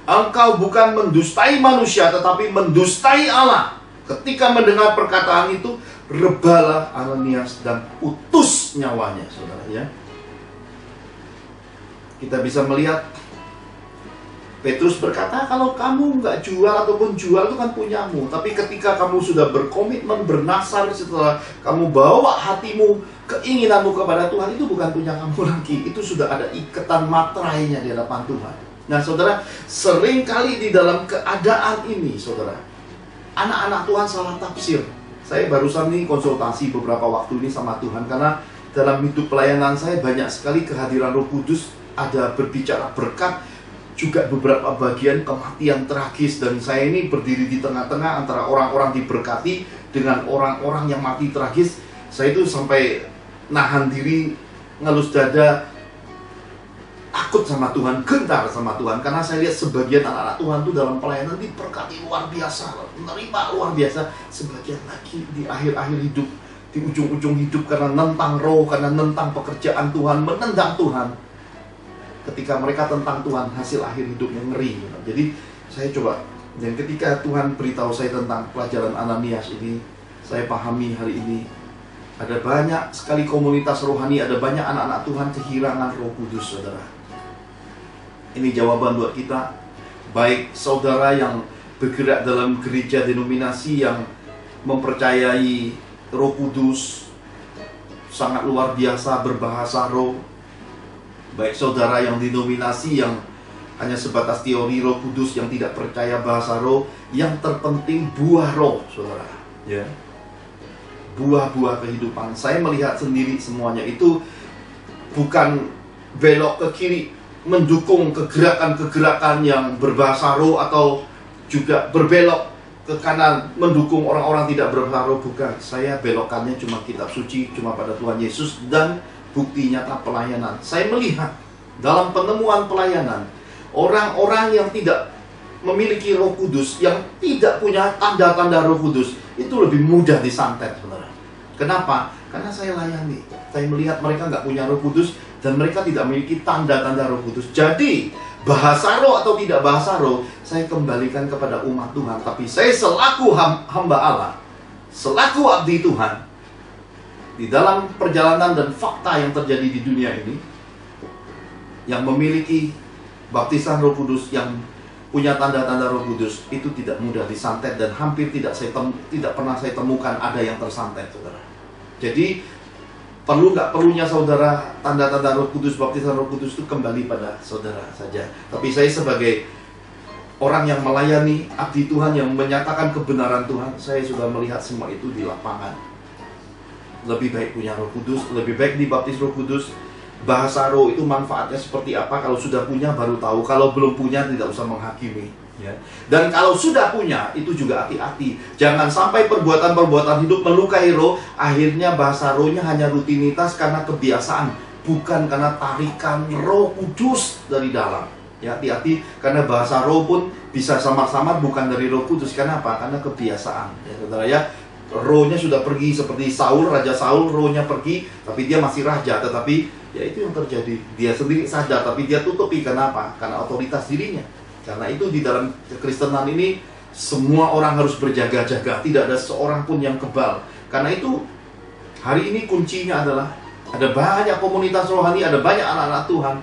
Engkau bukan mendustai manusia, tetapi mendustai Allah. Ketika mendengar perkataan itu, rebalah Ananias dan putus nyawanya, saudara ya. Kita bisa melihat Petrus berkata, kalau kamu nggak jual ataupun jual itu kan punyamu. Tapi ketika kamu sudah berkomitmen, bernasar, setelah kamu bawa hatimu, keinginanmu kepada Tuhan, itu bukan punya kamu lagi. Itu sudah ada ikatan materainya di hadapan Tuhan. Nah, saudara, seringkali di dalam keadaan ini, saudara, anak-anak Tuhan salah tafsir. Saya barusan nih konsultasi beberapa waktu ini sama Tuhan, karena dalam hidup pelayanan saya banyak sekali kehadiran Roh Kudus ada berbicara berkat, juga beberapa bagian kematian tragis. Dan saya ini berdiri di tengah-tengah antara orang-orang diberkati dengan orang-orang yang mati tragis. Saya itu sampai nahan diri, ngelus dada, takut sama Tuhan, gentar sama Tuhan. Karena saya lihat sebagian anak-anak Tuhan itu dalam pelayanan diberkati luar biasa, menerima luar biasa. Sebagian lagi di akhir-akhir hidup, di ujung-ujung hidup, karena nentang roh, karena nentang pekerjaan Tuhan, menendang Tuhan. Ketika mereka tentang Tuhan, hasil akhir hidupnya ngeri. Jadi saya coba, dan ketika Tuhan beritahu saya tentang pelajaran Ananias ini, saya pahami hari ini ada banyak sekali komunitas rohani, ada banyak anak-anak Tuhan kehilangan Roh Kudus, saudara. Ini jawaban buat kita, baik saudara yang bergerak dalam gereja denominasi yang mempercayai Roh Kudus sangat luar biasa, berbahasa roh, baik saudara yang denominasi yang hanya sebatas teori Roh Kudus, yang tidak percaya bahasa roh. Yang terpenting buah roh, saudara, ya, buah-buah kehidupan. Saya melihat sendiri semuanya itu bukan belok ke kiri mendukung kegerakan-kegerakan yang berbahasa roh, atau juga berbelok ke kanan mendukung orang-orang tidak berbahasa roh, bukan. Saya belokannya cuma kitab suci, cuma pada Tuhan Yesus dan bukti nyata pelayanan. Saya melihat dalam penemuan pelayanan, orang-orang yang tidak memiliki Roh Kudus, yang tidak punya tanda-tanda Roh Kudus, itu lebih mudah disantet, saudara. Kenapa? Karena saya layani, saya melihat mereka nggak punya Roh Kudus dan mereka tidak memiliki tanda-tanda Roh Kudus. Jadi bahasa roh atau tidak bahasa roh, saya kembalikan kepada umat Tuhan. Tapi saya selaku hamba Allah, selaku abdi Tuhan, di dalam perjalanan dan fakta yang terjadi di dunia ini, yang memiliki baptisan Roh Kudus, yang punya tanda-tanda Roh Kudus, itu tidak mudah disantet, dan hampir tidak pernah saya temukan ada yang tersantet, saudara. Jadi perlu nggak perlunya saudara tanda-tanda Roh Kudus, baptisan Roh Kudus itu kembali pada saudara saja. Tapi saya sebagai orang yang melayani, abdi Tuhan yang menyatakan kebenaran Tuhan, saya sudah melihat semua itu di lapangan. Lebih baik punya Roh Kudus, lebih baik dibaptis Roh Kudus. Bahasa roh itu manfaatnya seperti apa? Kalau sudah punya baru tahu. Kalau belum punya tidak usah menghakimi, ya. Dan kalau sudah punya itu juga hati-hati. Jangan sampai perbuatan-perbuatan hidup melukai roh. Akhirnya bahasa rohnya hanya rutinitas karena kebiasaan, bukan karena tarikan Roh Kudus dari dalam. Ya, hati-hati, karena bahasa roh pun bisa samar-samar bukan dari Roh Kudus. Kenapa? Karena kebiasaan, ya, saudara, ya. Rohnya sudah pergi, seperti Saul, Raja Saul, rohnya pergi, tapi dia masih raja. Tetapi ya itu yang terjadi. Dia sendiri sadar, tapi dia tutupi. Kenapa? Karena otoritas dirinya. Karena itu di dalam kekristenan ini semua orang harus berjaga-jaga. Tidak ada seorang pun yang kebal. Karena itu hari ini kuncinya adalah ada banyak komunitas rohani, ada banyak anak-anak Tuhan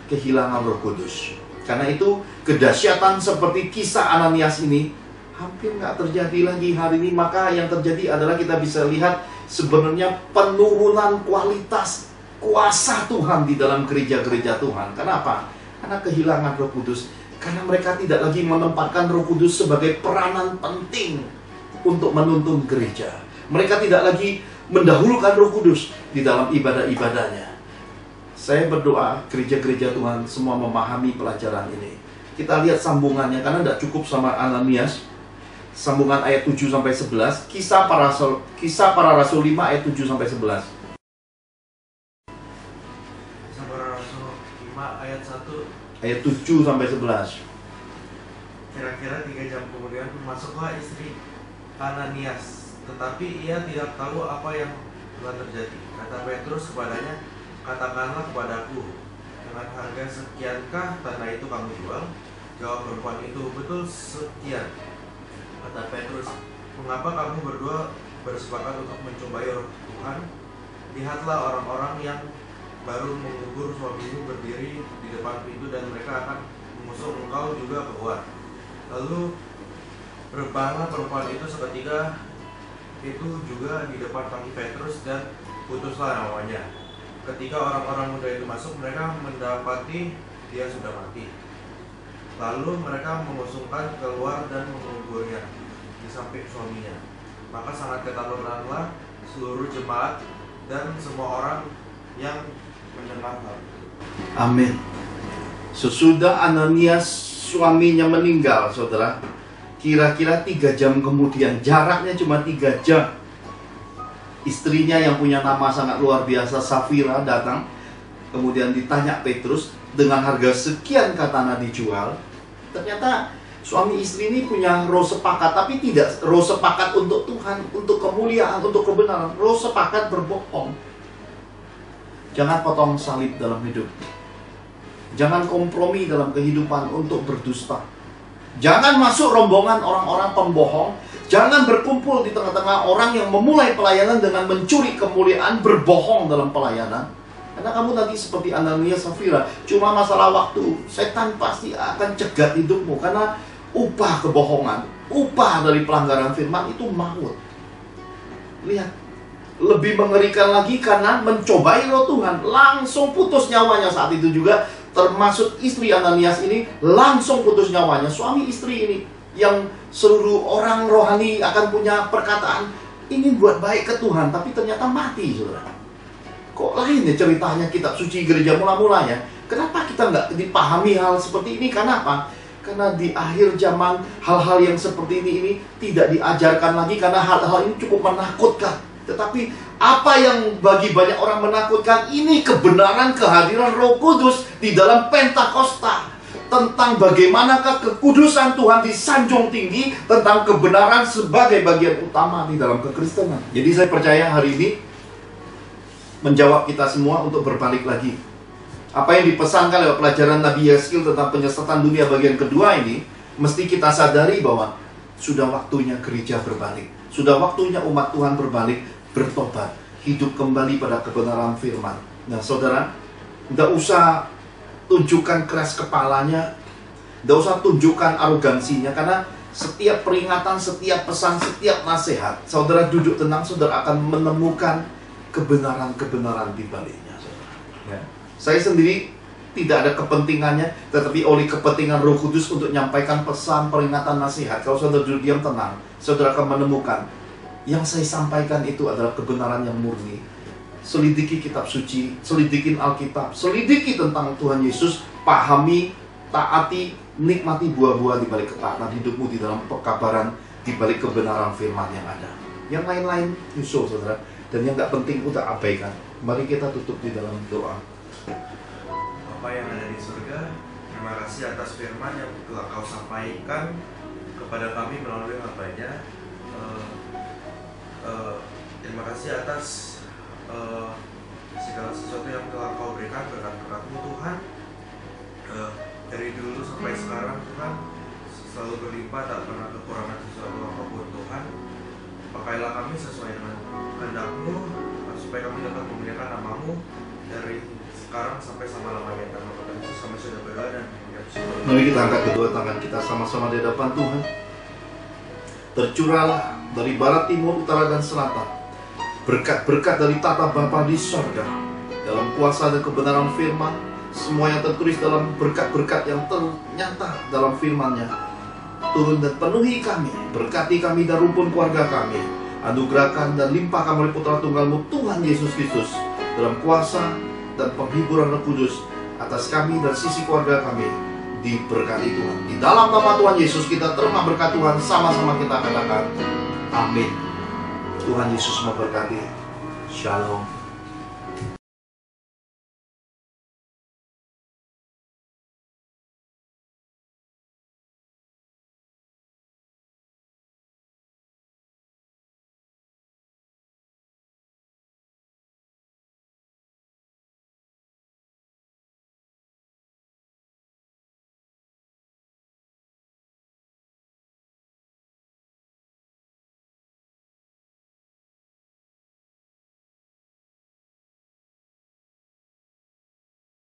kehilangan Roh Kudus. Karena itu kedahsyatan seperti kisah Ananias ini hampir nggak terjadi lagi hari ini. Maka yang terjadi adalah kita bisa lihat sebenarnya penurunan kualitas kuasa Tuhan di dalam gereja-gereja Tuhan. Kenapa? Karena kehilangan Roh Kudus. Karena mereka tidak lagi menempatkan Roh Kudus sebagai peranan penting untuk menuntun gereja. Mereka tidak lagi mendahulukan Roh Kudus di dalam ibadah-ibadahnya. Saya berdoa gereja-gereja Tuhan semua memahami pelajaran ini. Kita lihat sambungannya, karena tidak cukup sama Ananias. Sambungan ayat 7-11, Kisah Para Rasul 5 ayat 7-11. Kisah Para Rasul 5 ayat 1 ayat 7-11. Kira-kira 3 jam kemudian masuklah istri Ananias, tetapi ia tidak tahu apa yang telah terjadi. Kata Petrus kepadanya, katakanlah kepadaku, dengan harga sekiankah tanah itu kamu jual? Jawab perempuan itu, betul sekian. Kata Petrus, mengapa kamu berdua bersepakat untuk mencobai Roh Tuhan? Lihatlah orang-orang yang baru mengubur suamimu berdiri di depan pintu, dan mereka akan mengusung engkau juga keluar. Lalu berbanglah perempuan itu seketika itu juga di depan kaki Petrus, dan putuslah namanya. Ketika orang-orang muda itu masuk, mereka mendapati dia sudah mati. Lalu mereka mengusungkan keluar dan menguburnya di samping suaminya. Maka sangat ketakutanlah seluruh jemaat dan semua orang yang mendengar hal itu. Amin. Sesudah Ananias suaminya meninggal, saudara, kira-kira 3 jam kemudian, jaraknya cuma 3 jam, istrinya yang punya nama sangat luar biasa, Safira, datang. Kemudian ditanya Petrus, dengan harga sekian katana dijual. Ternyata suami istri ini punya roh sepakat, tapi tidak roh sepakat untuk Tuhan, untuk kemuliaan, untuk kebenaran. Roh sepakat berbohong. Jangan potong salib dalam hidup. Jangan kompromi dalam kehidupan untuk berdusta. Jangan masuk rombongan orang-orang pembohong. Jangan berkumpul di tengah-tengah orang yang memulai pelayanan dengan mencuri kemuliaan, berbohong dalam pelayanan. Karena kamu nanti seperti Ananias Safira, cuma masalah waktu. Setan pasti akan cegat hidupmu, karena upah kebohongan, upah dari pelanggaran firman itu maut. Lihat, lebih mengerikan lagi karena mencobai roh Tuhan, langsung putus nyawanya saat itu juga. Termasuk istri Ananias ini langsung putus nyawanya. Suami istri ini yang seluruh orang rohani akan punya perkataan ingin buat baik ke Tuhan, tapi ternyata mati, saudara. Kok lain ya ceritanya kitab suci gereja mula-mulanya? Kenapa kita nggak dipahami hal seperti ini? Karena apa? Karena di akhir zaman hal-hal yang seperti ini tidak diajarkan lagi, karena hal-hal ini cukup menakutkan. Tetapi apa yang bagi banyak orang menakutkan, ini kebenaran kehadiran Roh Kudus di dalam Pentakosta. Tentang bagaimanakah kekudusan Tuhan disanjung tinggi, tentang kebenaran sebagai bagian utama di dalam kekristenan. Jadi saya percaya hari ini menjawab kita semua untuk berbalik lagi. Apa yang dipesankan lewat pelajaran Nabi Yeskiel tentang penyesatan dunia bagian kedua ini, mesti kita sadari bahwa sudah waktunya gereja berbalik. Sudah waktunya umat Tuhan berbalik, bertobat, hidup kembali pada kebenaran firman. Nah saudara, tidak usah tunjukkan keras kepalanya, tidak usah tunjukkan arogansinya, karena setiap peringatan, setiap pesan, setiap nasihat, saudara duduk tenang, saudara akan menemukan kebenaran-kebenaran di baliknya, saudara. Ya. Saya sendiri tidak ada kepentingannya, tetapi oleh kepentingan Roh Kudus untuk menyampaikan pesan, peringatan, nasihat. Kalau saudara duduk diam tenang, saudara akan menemukan yang saya sampaikan itu adalah kebenaran yang murni. Selidiki kitab suci, selidikin Alkitab, selidiki tentang Tuhan Yesus, pahami, taati, nikmati buah-buah di balik ketaatan hidupmu di dalam pekabaran, di balik kebenaran firman yang ada. Yang lain-lain nyusul, saudara. Dan yang gak penting udah abaikan. Mari kita tutup di dalam doa. Bapa yang ada di surga, terima kasih atas firman yang telah Kau sampaikan kepada kami melalui hamba-Nya. Terima kasih atas segala sesuatu yang telah Kau berikan, berkat-berkat-Mu Tuhan. Dari dulu sampai sekarang Tuhan selalu berlimpah, tak pernah kekurangan sesuatu apapun Tuhan. Pakailah kami sesuai dengan kehendak-Mu, supaya kami dapat memuliakan nama-Mu dari sekarang sampai selama-lamanya. Karena Bapak Yesus kami sudah berdoa dan mari kita angkat kedua tangan kita sama-sama di hadapan Tuhan. Tercurahlah dari barat, timur, utara, dan selatan berkat-berkat dari tata Bapa di sorga, dalam kuasa dan kebenaran firman. Semua yang tertulis dalam berkat-berkat yang ternyata dalam firman-Nya, turun dan penuhi kami, berkati kami dan rumpun keluarga kami, anugerahkan dan limpahkan oleh Putra Tunggal-Mu Tuhan Yesus Kristus, dalam kuasa dan penghiburan Roh Kudus atas kami dan sisi keluarga kami. Diberkati Tuhan. Di dalam nama Tuhan Yesus kita terima berkat Tuhan. Sama-sama kita katakan amin. Tuhan Yesus memberkati. Shalom.